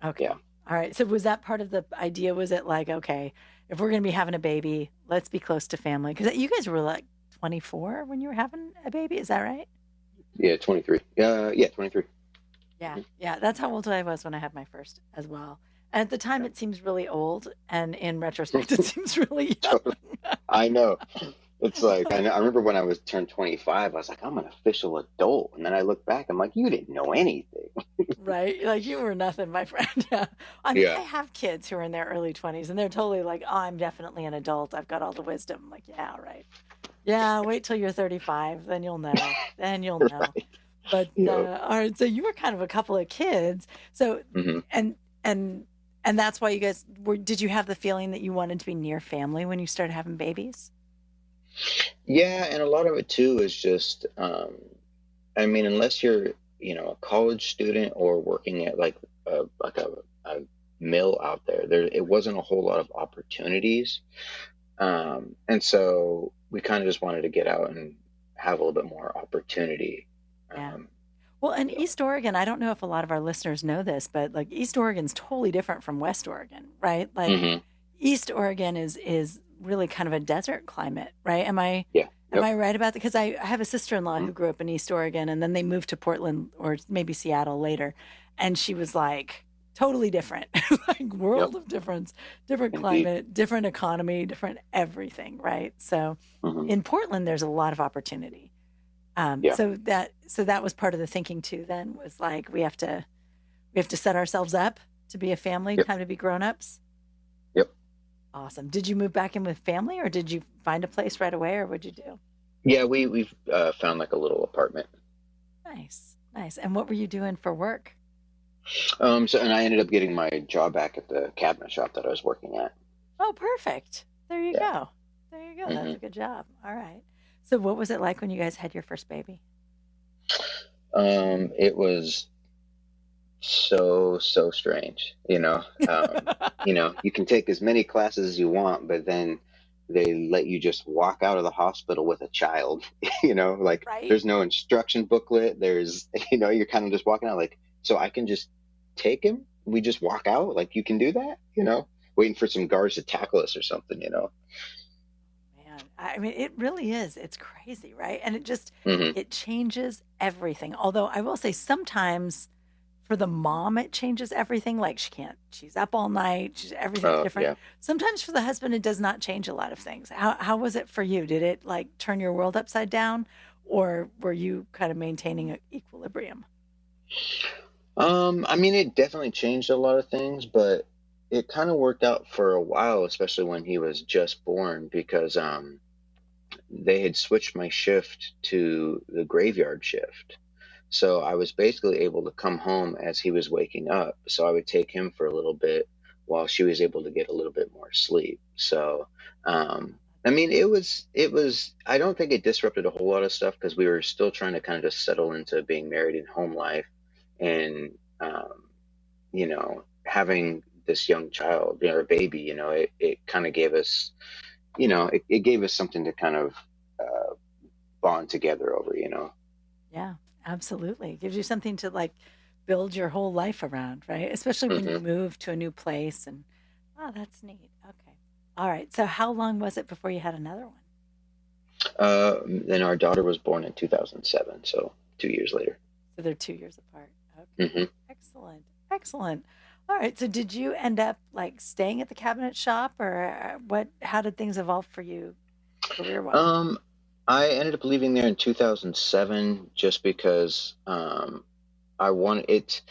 Speaker 3: Okay.
Speaker 4: Yeah.
Speaker 3: All right. So was that part of the idea? Was it like, okay, if we're going to be having a baby, let's be close to family? Because you guys were like 24 when you were having a baby. Is that right?
Speaker 4: Yeah, 23. Yeah, 23.
Speaker 3: Yeah.
Speaker 4: Hmm.
Speaker 3: Yeah. That's how old I was when I had my first as well. And at the time,
Speaker 4: Yeah.
Speaker 3: it seems really old. And in retrospect, it seems really young.
Speaker 4: I know. It's like I remember when I was turned 25, I was like, I'm an official adult, and then I look back, I'm like, you didn't know anything.
Speaker 3: Right? Like you were nothing, my friend. Yeah. I mean, I
Speaker 4: Yeah,
Speaker 3: have kids who are in their early 20s and they're totally like, oh, I'm definitely an adult. I've got all the wisdom. I'm like, yeah, right. Yeah, wait till you're 35, then you'll know. Then you'll know.
Speaker 4: right.
Speaker 3: But
Speaker 4: Yep.
Speaker 3: all right, so you were kind of a couple of kids. So
Speaker 4: Hmm.
Speaker 3: and and and that's why you guys were, did you have the feeling that you wanted to be near family when you started having babies?
Speaker 4: Yeah, and a lot of it too is just, I mean, unless you're, a college student or working at like a mill out there, it wasn't a whole lot of opportunities. And so we kind of just wanted to get out and have a little bit more opportunity.
Speaker 3: Yeah.
Speaker 4: Um,
Speaker 3: Well, and
Speaker 4: you know.
Speaker 3: East Oregon, I don't know if a lot of our listeners know this, but like East Oregon's totally different from West Oregon, right? Like
Speaker 4: Hmm.
Speaker 3: East Oregon is really kind of a desert climate, right?
Speaker 4: Yeah.
Speaker 3: Am
Speaker 4: Yep.
Speaker 3: I right about that? Because I have a sister-in-law
Speaker 4: Hmm.
Speaker 3: who grew up in East Oregon and then they moved to Portland or maybe Seattle later. And she was like totally different, like
Speaker 4: Yep.
Speaker 3: world of difference, different
Speaker 4: Indeed.
Speaker 3: climate, different economy, different everything, right? So
Speaker 4: Hmm.
Speaker 3: in Portland, there's a lot of opportunity.
Speaker 4: Yeah.
Speaker 3: So that was part of the thinking too. Then was like we have to set ourselves up to be a family,
Speaker 4: Yep.
Speaker 3: time to be grown-ups.
Speaker 4: Yep.
Speaker 3: Awesome. Did you move back in with family, or did you find a place right away, or what'd you do?
Speaker 4: Yeah. We've found like a little apartment.
Speaker 3: Nice, nice. And what were you doing for work?
Speaker 4: So, and I ended up getting my job back at the cabinet shop that I was working at.
Speaker 3: Oh, perfect. There you
Speaker 4: Yeah.
Speaker 3: go. There you go. That's
Speaker 4: Hmm.
Speaker 3: a good job. All right. So, what was it like when you guys had your first baby?
Speaker 4: It was so strange. You can take as many classes as you want, but then they let you just walk out of the hospital with a child. Like
Speaker 3: Right?
Speaker 4: there's no instruction booklet. There's, you're kind of just walking out like, so I can just take him. We just walk out. Like, you can do that, waiting for some guards to tackle us or something.
Speaker 3: Man, I mean, it really is. It's crazy, right? And
Speaker 4: Hmm.
Speaker 3: it changes everything. Although I will say sometimes for the mom, it changes everything. Like she's up all night. Everything's
Speaker 4: Oh,
Speaker 3: different.
Speaker 4: yeah.
Speaker 3: Sometimes for the husband, it does not change a lot of things. How was it for you? Did it like turn your world upside down, or were you kind of maintaining an equilibrium?
Speaker 4: I mean, it definitely changed a lot of things, but it kind of worked out for a while, especially when he was just born, because they had switched my shift to the graveyard shift. So I was basically able to come home as he was waking up. So I would take him for a little bit while she was able to get a little bit more sleep. So, I mean, I don't think it disrupted a whole lot of stuff because we were still trying to kind of just settle into being married and home life and, having this young child, or baby, it kind of gave us, it gave us something to kind of uh, bond together over.
Speaker 3: Yeah, absolutely. It gives you something to like build your whole life around, right? Especially when you
Speaker 4: Hmm.
Speaker 3: move to a new place and oh, that's neat. Okay. All right. So how long was it before you had another one?
Speaker 4: Then our daughter was born in 2007, so 2 years later.
Speaker 3: So they're 2 years apart. Okay.
Speaker 4: Hmm.
Speaker 3: Excellent. Excellent. All right. So did you end up like staying at the cabinet shop or how did things evolve for you career wise?
Speaker 4: Um, I ended up leaving there in 2007 just because I wanted it.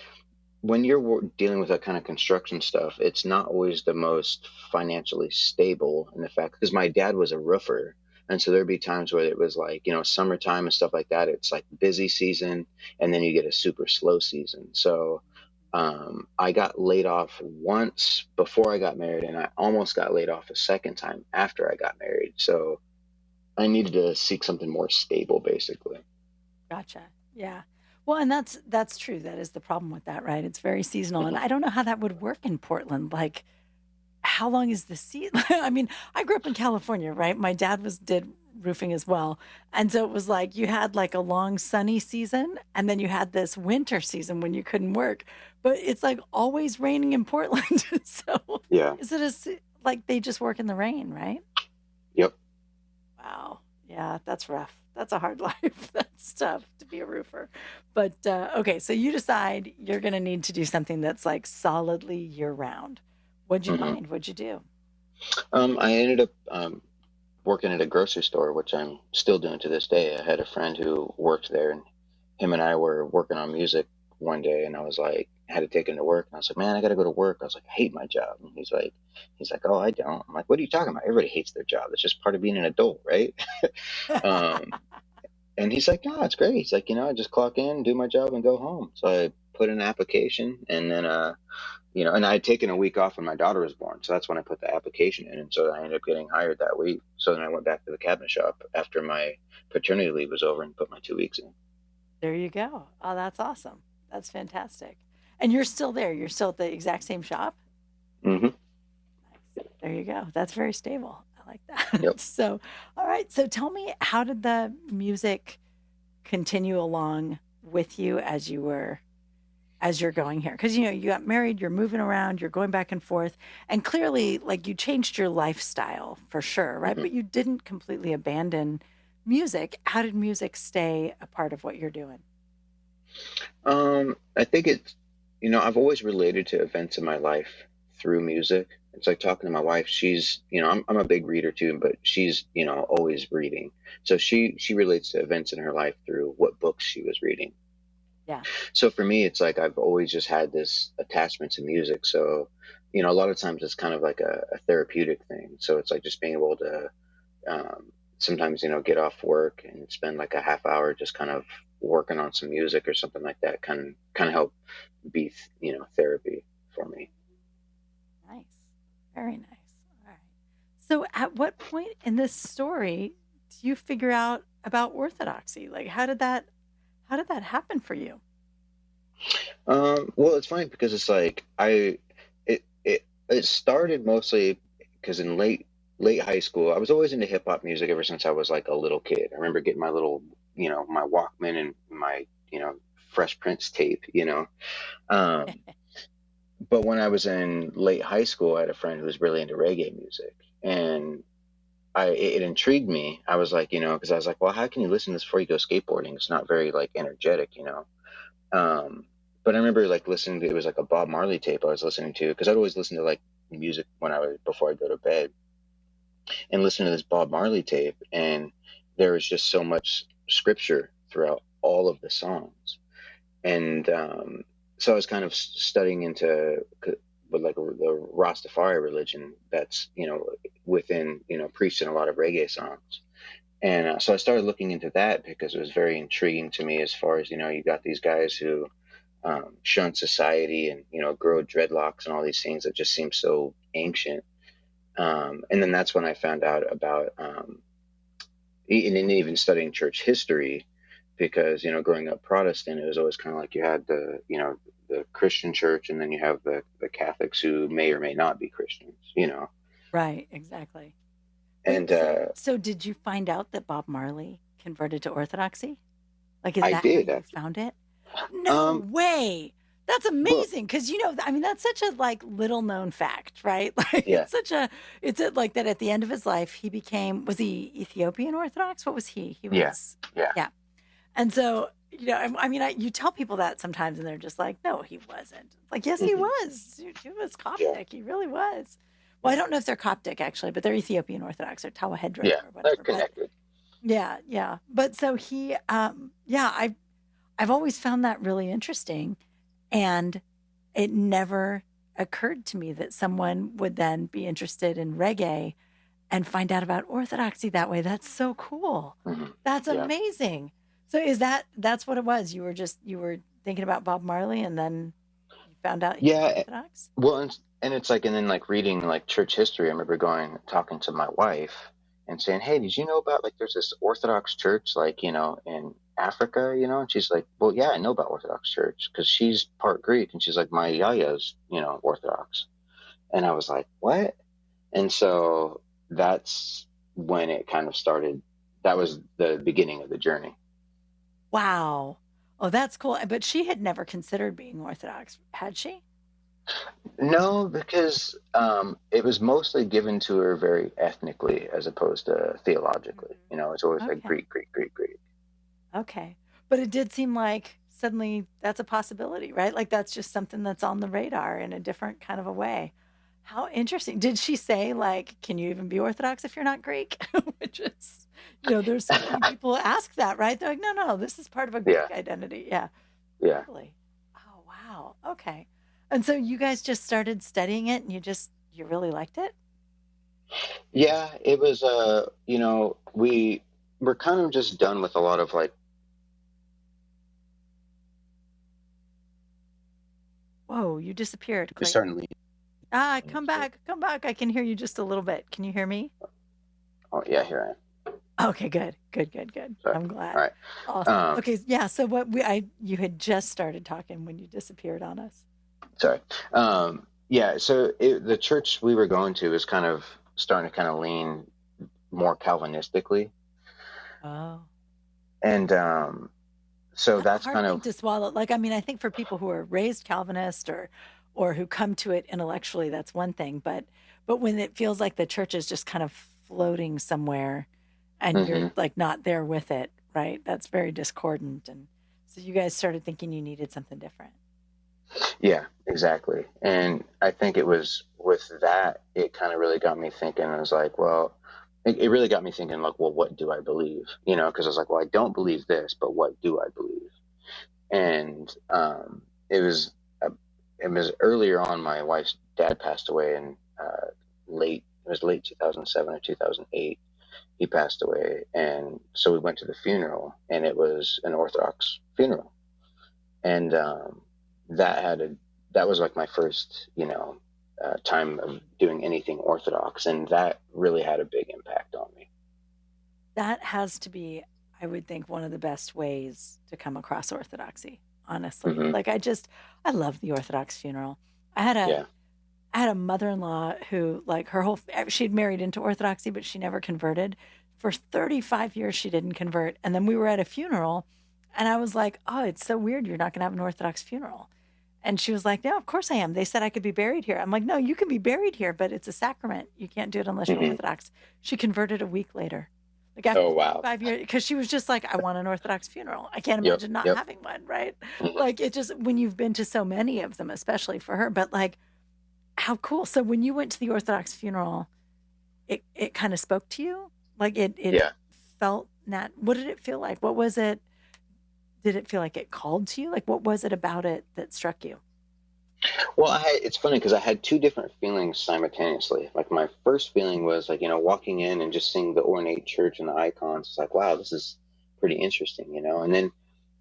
Speaker 4: When you're dealing with that kind of construction stuff, it's not always the most financially stable. In the fact, because my dad was a roofer, and so there'd be times where it was like, summertime and stuff like that. It's like busy season, and then you get a super slow season. So I got laid off once before I got married, and I almost got laid off a second time after I got married. So I needed to seek something more stable, basically.
Speaker 3: Gotcha. Yeah. Well, and that's true. That is the problem with that, right? It's very seasonal. And
Speaker 4: Hmm.
Speaker 3: I don't know how that would work in Portland. Like how long is the season? I mean, I grew up in California, right? My dad was did roofing as well. And so it was like you had like a long sunny season and then you had this winter season when you couldn't work. But it's like always raining in Portland. So
Speaker 4: Yeah.
Speaker 3: is it like they just work in the rain, right?
Speaker 4: Yep.
Speaker 3: Wow. Yeah, that's rough. That's a hard life. That's tough to be a roofer. But okay, so you decide you're going to need to do something that's like solidly year round. What'd you
Speaker 4: Hmm.
Speaker 3: find? What'd you do?
Speaker 4: I ended up working at a grocery store, which I'm still doing to this day. I had a friend who worked there, and him and I were working on music one day, and I was like, I had to take him to work, and I was like, man, I got to go to work. I was like, I hate my job. And he's like, oh, I don't. I'm like, what are you talking about? Everybody hates their job. It's just part of being an adult, right? um, and he's like, no, it's great. He's like, I just clock in, do my job, and go home. So I put in an application, and then and I had taken a week off when my daughter was born, so that's when I put the application in, and so I ended up getting hired that week. So then I went back to the cabinet shop after my paternity leave was over and put my 2 weeks in.
Speaker 3: There you go. Oh, that's awesome. That's fantastic. And you're still there. You're still at the exact same shop.
Speaker 4: Hmm.
Speaker 3: Nice. There you go. That's very stable. I like that.
Speaker 4: Yep.
Speaker 3: So, all right. So tell me, how did the music continue along with you as you're going here? Because you got married, you're moving around, you're going back and forth, and clearly, like you changed your lifestyle for sure, right?
Speaker 4: Hmm.
Speaker 3: But you didn't completely abandon music. How did music stay a part of what you're doing?
Speaker 4: I think I've always related to events in my life through music. It's like talking to my wife. I'm a big reader too, but she's, always reading. So she relates to events in her life through what books she was reading.
Speaker 3: Yeah.
Speaker 4: So for me, it's like I've always just had this attachment to music. So, a lot of times it's kind of like a therapeutic thing. So it's like just being able to sometimes, get off work and spend like a half hour just kind of working on some music or something like that kind of help be, therapy for me.
Speaker 3: Nice. Very nice. All right. So at what point in this story do you figure out about orthodoxy? Like how did that happen for you?
Speaker 4: Well, it's funny because it's like it started mostly because in late high school, I was always into hip hop music ever since I was like a little kid. I remember getting my little, my Walkman and my, Fresh Prince tape, you know. Um, but when I was in late high school, I had a friend who was really into reggae music, and it intrigued me. I was like, you know, because I was like, well, how can you listen to this before you go skateboarding? It's not very like energetic, you know. Um, but I remember like listening to, it was like a Bob Marley tape I was listening to, because I'd always listen to like music when I was, before I go to bed, and listen to this Bob Marley tape, and there was just so much scripture throughout all of the songs. And so I was kind of studying into with like the Rastafari religion that's, you know, within, you know, preached in a lot of reggae songs. And so I started looking into that because it was very intriguing to me, as far as, you know, you got these guys who shun society and, you know, grow dreadlocks and all these things that just seem so ancient. And then that's when I found out about, and even studying church history, because, you know, growing up Protestant, it was always kind of like you had the, you know, the Christian church, and then you have the Catholics who may or may not be Christians, you know.
Speaker 3: Right, exactly.
Speaker 4: And
Speaker 3: Wait, so did you find out that Bob Marley converted to Orthodoxy? Like, is
Speaker 4: I
Speaker 3: that how
Speaker 4: did
Speaker 3: you
Speaker 4: actually.
Speaker 3: found it? No way. That's
Speaker 4: Well,
Speaker 3: amazing, because you know, I mean, that's such a like little known fact, right? Like
Speaker 4: yeah,
Speaker 3: like that at the end of his life he became, was he Ethiopian Orthodox? What was he? He
Speaker 4: yeah,
Speaker 3: was,
Speaker 4: yeah.
Speaker 3: yeah. And so, you know, I mean, you tell people that sometimes and they're just like, no, he wasn't. Like, yes, he
Speaker 4: Hmm.
Speaker 3: was. He was
Speaker 4: Yeah,
Speaker 3: Coptic. He really was. Well, I don't know if they're Coptic actually, but they're Ethiopian Orthodox or Tawahedra
Speaker 4: yeah.
Speaker 3: or
Speaker 4: They're
Speaker 3: whatever. But
Speaker 4: connected.
Speaker 3: yeah, yeah. But so he, yeah, I've always found that really interesting. And it never occurred to me that someone would then be interested in reggae and find out about Orthodoxy that way. That's so cool.
Speaker 4: Hmm.
Speaker 3: That's
Speaker 4: Yeah,
Speaker 3: amazing. So that's what it was? You were thinking about Bob Marley and then you found out he was
Speaker 4: yeah.
Speaker 3: Orthodox?
Speaker 4: Well, and it's like, and then like reading like church history, I remember going talking to my wife and saying, "Hey, did you know about, like, there's this Orthodox church, like, you know, in Africa, you know?" And she's like, "Well, yeah, I know about Orthodox church because she's part Greek." And she's like, "My yaya's, you know, Orthodox." And I was like, "What?" And so that's when it kind of started. That was the beginning of the journey.
Speaker 3: Wow. Oh, that's cool. But she had never considered being Orthodox, had she?
Speaker 4: No, because it was mostly given to her very ethnically as opposed to theologically. You know, it's always
Speaker 3: Mhm.
Speaker 4: like
Speaker 3: Okay.
Speaker 4: Greek, Greek, Greek, Greek.
Speaker 3: Okay. But it did seem like suddenly that's a possibility, right? Like that's just something that's on the radar in a different kind of a way. How interesting. Did she say, like, can you even be Orthodox if you're not Greek? Which is, you know, there's so many people who ask that, right? They're like, no, no, this is part of a
Speaker 4: Yeah,
Speaker 3: Greek identity. Yeah,
Speaker 4: yeah,
Speaker 3: totally. Oh, wow. Okay. And so you guys just started studying it and you really liked it?
Speaker 4: yeah. It was, you know, we were kind of just done with a lot of like,
Speaker 3: Whoa, you disappeared,
Speaker 4: just starting
Speaker 3: Clayton.
Speaker 4: to lean
Speaker 3: Ah, come
Speaker 4: into.
Speaker 3: back, come back. I can hear you just a little bit. Can you hear me?
Speaker 4: Oh, yeah, here I am.
Speaker 3: Okay, good, good, good, good.
Speaker 4: Sorry.
Speaker 3: I'm
Speaker 4: All
Speaker 3: glad.
Speaker 4: right.
Speaker 3: Awesome. Okay, yeah. So you had just started talking when you disappeared on us.
Speaker 4: Sorry. Yeah. So the church we were going to was kind of starting to kind of lean more Calvinistically,
Speaker 3: Oh,
Speaker 4: and so
Speaker 3: that's a
Speaker 4: that's
Speaker 3: hard
Speaker 4: kind
Speaker 3: thing
Speaker 4: of.
Speaker 3: to swallow. Like, I mean, I think for people who are raised Calvinist or who come to it intellectually, that's one thing. But when it feels like the church is just kind of floating somewhere and you're
Speaker 4: Hmm.
Speaker 3: like not there with it, right? That's very discordant. And so you guys started thinking you needed something different.
Speaker 4: Yeah, exactly. And I think it was with that, it kind of really got me thinking. I was like, well, it really got me thinking, like, well, what do I believe? You know, because I was like, well, I don't believe this, but what do I believe? And it was it was earlier on. My wife's dad passed away in late. It was late 2007 or 2008. He passed away, and so we went to the funeral, and it was an Orthodox funeral, and that had a that was like my first, you know, time of doing anything Orthodox, and that really had a big impact on me.
Speaker 3: That has to be, I would think, one of the best ways to come across orthodoxy, honestly.
Speaker 4: Hmm.
Speaker 3: Like I love the Orthodox funeral. I had a
Speaker 4: Yeah.
Speaker 3: I had a mother-in-law who like her whole she'd married into Orthodoxy, but she never converted. For 35 years she didn't convert. And then we were at a funeral And I was like, oh, it's so weird. You're not going to have an Orthodox funeral. And she was like, no, of course I am. They said I could be buried here. I'm like, no, you can be buried here, but it's a sacrament. You can't do it unless you're
Speaker 4: Hmm.
Speaker 3: Orthodox. She converted a week later. Like after
Speaker 4: Oh, wow.
Speaker 3: 5 years, because she was just like, I want an Orthodox funeral. I can't
Speaker 4: Yep.
Speaker 3: imagine not
Speaker 4: Yep.
Speaker 3: having one, right?
Speaker 4: Mhm.
Speaker 3: Like it just, when you've been to so many of them, especially for her, but like, how cool. So when you went to the Orthodox funeral, it kind of spoke to you? Like it
Speaker 4: Yeah.
Speaker 3: felt what did it feel like? What was it? Did it feel like it called to you? Like what was it about it that struck you?
Speaker 4: Well, it's funny because I had two different feelings simultaneously. Like my first feeling was like, walking in and just seeing the ornate church and the icons. It's like, wow, this is pretty interesting,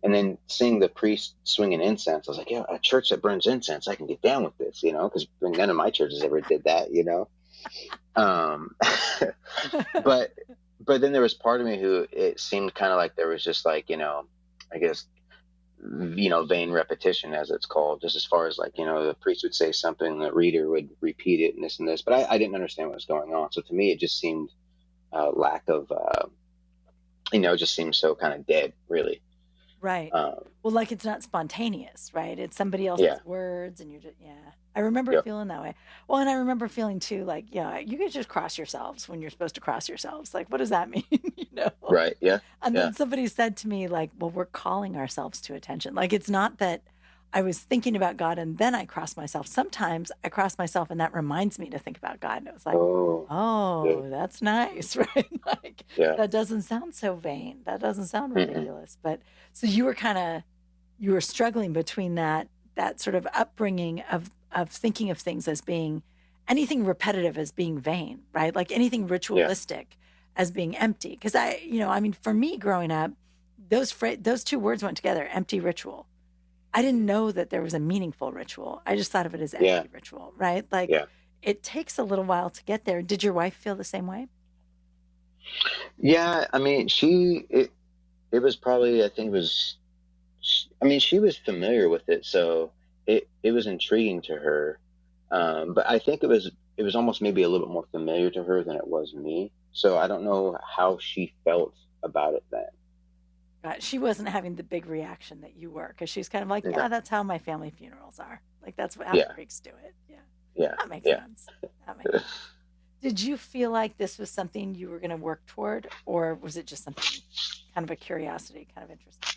Speaker 4: and then seeing the priest swinging incense, I was like, yeah, a church that burns incense, I can get down with this, because none of my churches ever did that. Um, but then there was part of me who it seemed kind of like there was just like, I guess, vain repetition, as it's called, just as far as like, the priest would say something, the reader would repeat it and this and this, but I didn't understand what was going on. So to me, it just seemed lack of, just seemed so kind of dead, really.
Speaker 3: Right.
Speaker 4: Um,
Speaker 3: Well, like it's not spontaneous, right? It's somebody else's
Speaker 4: yeah.
Speaker 3: words, and you're just, yeah. I remember
Speaker 4: Yep.
Speaker 3: feeling that way. Well, and I remember feeling too, like, yeah, you could just cross yourselves when you're supposed to cross yourselves. Like, what does that mean? you know?
Speaker 4: Right. Yeah.
Speaker 3: And
Speaker 4: Yeah.
Speaker 3: then somebody said to me, like, well, we're calling ourselves to attention. Like, it's not that I was thinking about God and then I cross myself. Sometimes I cross myself and that reminds me to think about God. And it was like,
Speaker 4: Oh,
Speaker 3: oh,
Speaker 4: good.
Speaker 3: that's nice, right? Like,
Speaker 4: Yeah.
Speaker 3: that doesn't sound so vain. That doesn't sound
Speaker 4: Mm-mm.
Speaker 3: ridiculous. But so you were struggling between that sort of upbringing of thinking of things as being anything repetitive as being vain, right? Like anything
Speaker 4: Yeah.
Speaker 3: ritualistic as being empty. Because I mean, for me growing up, those two words went together, empty ritual. I didn't know that there was a meaningful ritual. I just thought of it as
Speaker 4: Yeah.
Speaker 3: empty ritual, right? Like
Speaker 4: Yeah.
Speaker 3: it takes a little while to get there. Did your wife feel the same way?
Speaker 4: Yeah. I mean, it was probably, I think it was, I mean, she was familiar with it, so it was intriguing to her. But I think it was almost maybe a little bit more familiar to her than it was me. So I don't know how she felt about it then.
Speaker 3: She wasn't having the big reaction that you were, because she's kind of like, yeah,
Speaker 4: Yeah.
Speaker 3: that's how my family funerals are. Like that's how
Speaker 4: Yeah.
Speaker 3: Greeks do it. Yeah,
Speaker 4: Yeah.
Speaker 3: that makes
Speaker 4: Yeah.
Speaker 3: sense. That makes sense. Did you feel like this was something you were going to work toward, or was it just something kind of a curiosity, kind of interesting?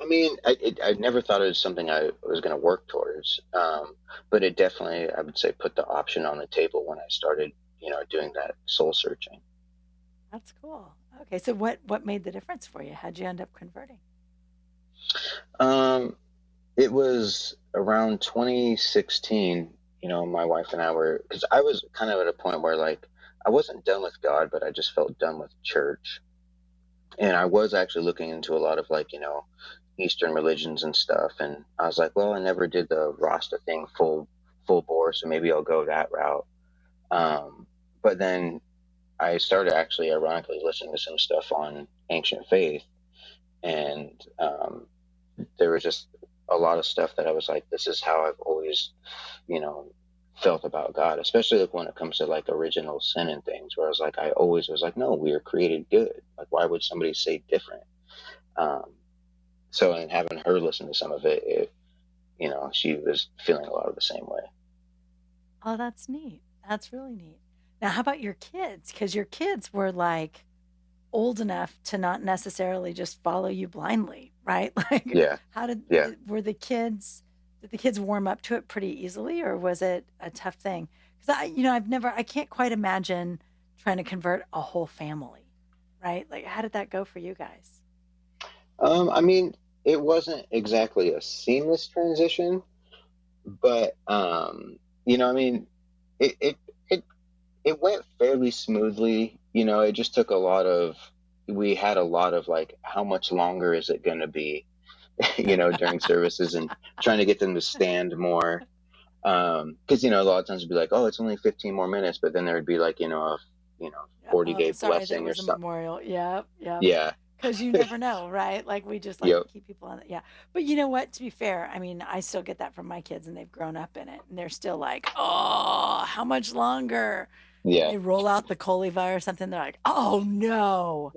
Speaker 4: I mean, I never thought it was something I was going to work towards. But it definitely, I would say, put the option on the table when I started, doing that soul searching.
Speaker 3: That's cool. Okay, so what made the difference for you? How'd you end up converting?
Speaker 4: Um, it was around 2016, my wife and I were, because I was kind of at a point where like I wasn't done with God, but I just felt done with church. And I was actually looking into a lot of like, Eastern religions and stuff. And I was like, well, I never did the Rasta thing full bore, so maybe I'll go that route. But then I started actually ironically listening to some stuff on ancient faith, and there was just a lot of stuff that I was like, this is how I've always, you know, felt about God, especially like when it comes to like original sin and things, where I was like, I always was like, no, we are created good. Like, why would somebody say different? Um, so, in having her listen to some of it, she was feeling a lot of the same way.
Speaker 3: Oh, that's neat. That's really neat. Now, how about your kids? Because your kids were like old enough to not necessarily just follow you blindly, right? Like,
Speaker 4: Yeah,
Speaker 3: how did
Speaker 4: yeah.
Speaker 3: did the kids warm up to it pretty easily, or was it a tough thing? Because I can't quite imagine trying to convert a whole family, right? Like, how did that go for you guys?
Speaker 4: I mean, it wasn't exactly a seamless transition, but I mean, it it it it went fairly smoothly. It just took we had a lot of like, how much longer is it going to be, during services, and trying to get them to stand more. Because a lot of times it'd be like, oh, it's only 15 more minutes, but then there would be like, a you know
Speaker 3: Oh,
Speaker 4: 40 day
Speaker 3: sorry, there
Speaker 4: blessing or
Speaker 3: was a
Speaker 4: something.
Speaker 3: memorial. Yep, yep.
Speaker 4: Yeah.
Speaker 3: Because you never know, right? Like we just like to
Speaker 4: Yep.
Speaker 3: keep people on it. Yeah. But you know what? To be fair, I mean, I still get that from my kids and they've grown up in it and they're still like, oh, how much longer?
Speaker 4: Yeah.
Speaker 3: They roll out the Coliva or something. They're like, oh no.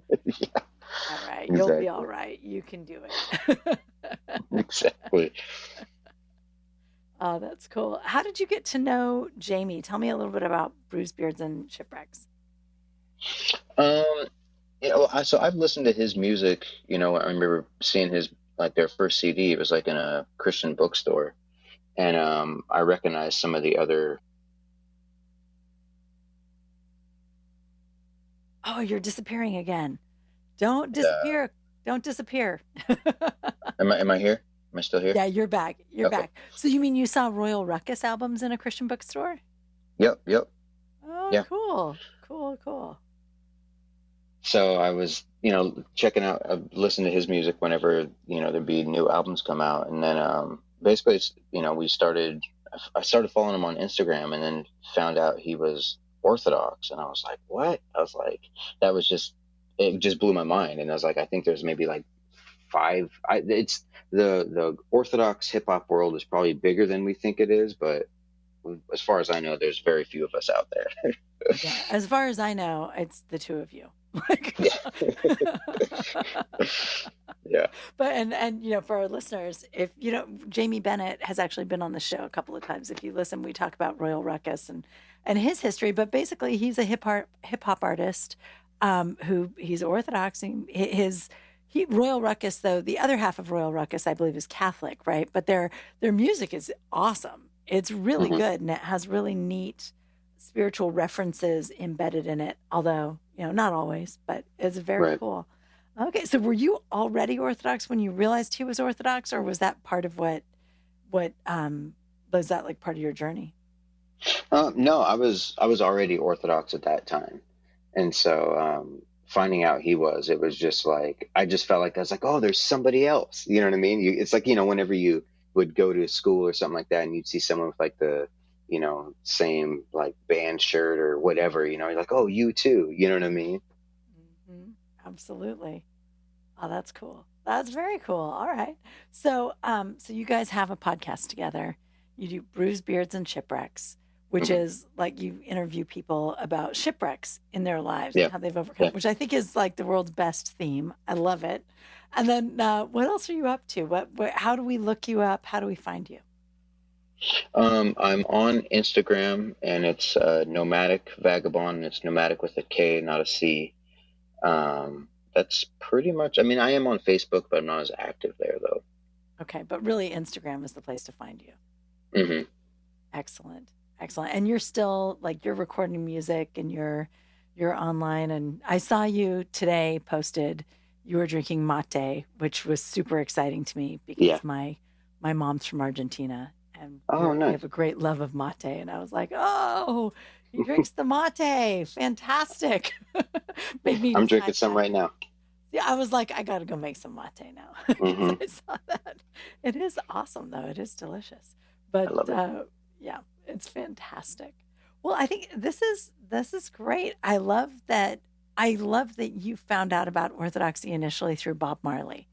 Speaker 3: All right. You'll be all
Speaker 4: Exactly.
Speaker 3: right. You can do it.
Speaker 4: Exactly.
Speaker 3: Oh, that's cool. How did you get to know Jamey? Tell me a little bit about Brews, Beards, and Shipwrecks.
Speaker 4: Um, so I've listened to his music. I remember seeing his like their first CD. It was like in a Christian bookstore, and I recognized some of the other.
Speaker 3: Oh, you're disappearing again. Don't
Speaker 4: Uh,
Speaker 3: disappear. Don't disappear.
Speaker 4: am I here? Am I still here?
Speaker 3: Yeah, you're back. You're
Speaker 4: Okay.
Speaker 3: back. So you mean you saw Royal Ruckus albums in a Christian bookstore?
Speaker 4: Yep. Yep.
Speaker 3: Oh,
Speaker 4: Yeah.
Speaker 3: cool. Cool, cool.
Speaker 4: So I was, checking out, listening to his music whenever, there'd be new albums come out. And then basically, I started following him on Instagram and then found out he was Orthodox. And I was like, what? I was like, it just blew my mind. And I was like, I think there's maybe like it's the Orthodox hip hop world is probably bigger than we think it is. But as far as I know, there's very few of us out there.
Speaker 3: Yeah, as far as I know, it's the two of you. Like,
Speaker 4: Yeah. Yeah.
Speaker 3: but for our listeners, if Jamey Bennett has actually been on the show a couple of times. If you listen, we talk about Royal Ruckus and his history. But basically, he's a hip hop artist who he's Orthodox. And Royal Ruckus, though, the other half of Royal Ruckus, I believe, is Catholic, right? But their music is awesome. It's really
Speaker 4: Hmm.
Speaker 3: good, and it has really neat spiritual references embedded in it. Although not always, but it's very
Speaker 4: Right.
Speaker 3: cool. Okay, so were you already Orthodox when you realized he was Orthodox, or was that part of what was that like part of your journey?
Speaker 4: No, I was already Orthodox at that time, and so finding out it was just like I just felt like I was like, oh, there's somebody else. You know what I mean? It's like whenever you would go to school or something like that, and you'd see someone with like the same like band shirt or whatever. You're like, oh, you too. You know what I mean?
Speaker 3: Hmm. Absolutely. Oh, that's cool. That's very cool. All right. So you guys have a podcast together. You do Brews, Beards, and Shipwrecks, which
Speaker 4: Hmm.
Speaker 3: is like you interview people about shipwrecks in their lives and
Speaker 4: Yeah.
Speaker 3: how they've overcome,
Speaker 4: Yeah.
Speaker 3: which I think is like the world's best theme. I love it. And then what else are you up to? How do we look you up? How do we find you?
Speaker 4: I'm on Instagram, and it's Nomadik Vagabond. And it's Nomadic with a K, not a C. That's pretty much. I mean, I am on Facebook, but I'm not as active there though.
Speaker 3: Okay. But really, Instagram is the place to find you.
Speaker 4: Hmm.
Speaker 3: Excellent. Excellent. And you're still like you're recording music and you're online, and I saw you today posted you were drinking mate, which was super exciting to me
Speaker 4: Yeah.
Speaker 3: because my mom's from Argentina and
Speaker 4: Oh,
Speaker 3: we
Speaker 4: nice.
Speaker 3: have a great love of mate, and I was like, "Oh, he drinks the mate. Fantastic." Made me
Speaker 4: I'm drinking
Speaker 3: decide
Speaker 4: some
Speaker 3: that.
Speaker 4: right now.
Speaker 3: Yeah, I was like, I got to go make some mate now because
Speaker 4: Hmm.
Speaker 3: I saw that. It is awesome, though. It is delicious.
Speaker 4: I
Speaker 3: But
Speaker 4: love it.
Speaker 3: yeah, it's fantastic. Well, I think this is great. I love that. I love that you found out about Orthodoxy initially through Bob Marley.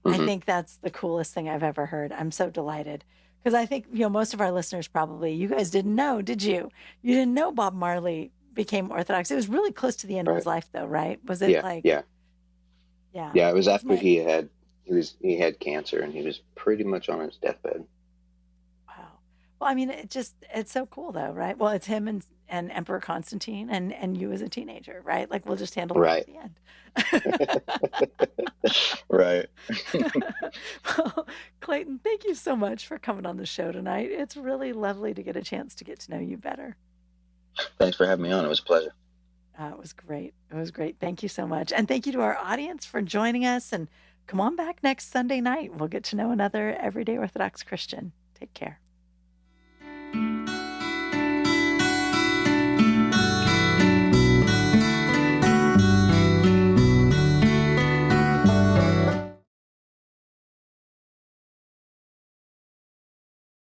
Speaker 3: I
Speaker 4: Hmm.
Speaker 3: think that's the coolest thing I've ever heard. I'm so delighted because I think most of our listeners probably you guys didn't know, did you? You didn't know Bob Marley became Orthodox. It was really close to the end of his
Speaker 4: Right.
Speaker 3: life, though, right? Was it
Speaker 4: Yeah.
Speaker 3: like
Speaker 4: Yeah.
Speaker 3: yeah?
Speaker 4: Yeah. It was
Speaker 3: That's
Speaker 4: after
Speaker 3: my
Speaker 4: he had cancer, and he was pretty much on his deathbed.
Speaker 3: wow. Well, I mean, it's so cool though, right? Well, it's him and Emperor Constantine and you as a teenager, right? Like we'll just handle that
Speaker 4: Right.
Speaker 3: at
Speaker 4: Right.
Speaker 3: the end. Well, Clayton, thank you so much for coming on the show tonight. It's really lovely to get a chance to get to know you better.
Speaker 4: Thanks for having me on. It was a pleasure.
Speaker 3: It was great. It was great. Thank you so much. And thank you to our audience for joining us. And come on back next Sunday night. We'll get to know another everyday Orthodox Christian. Take care.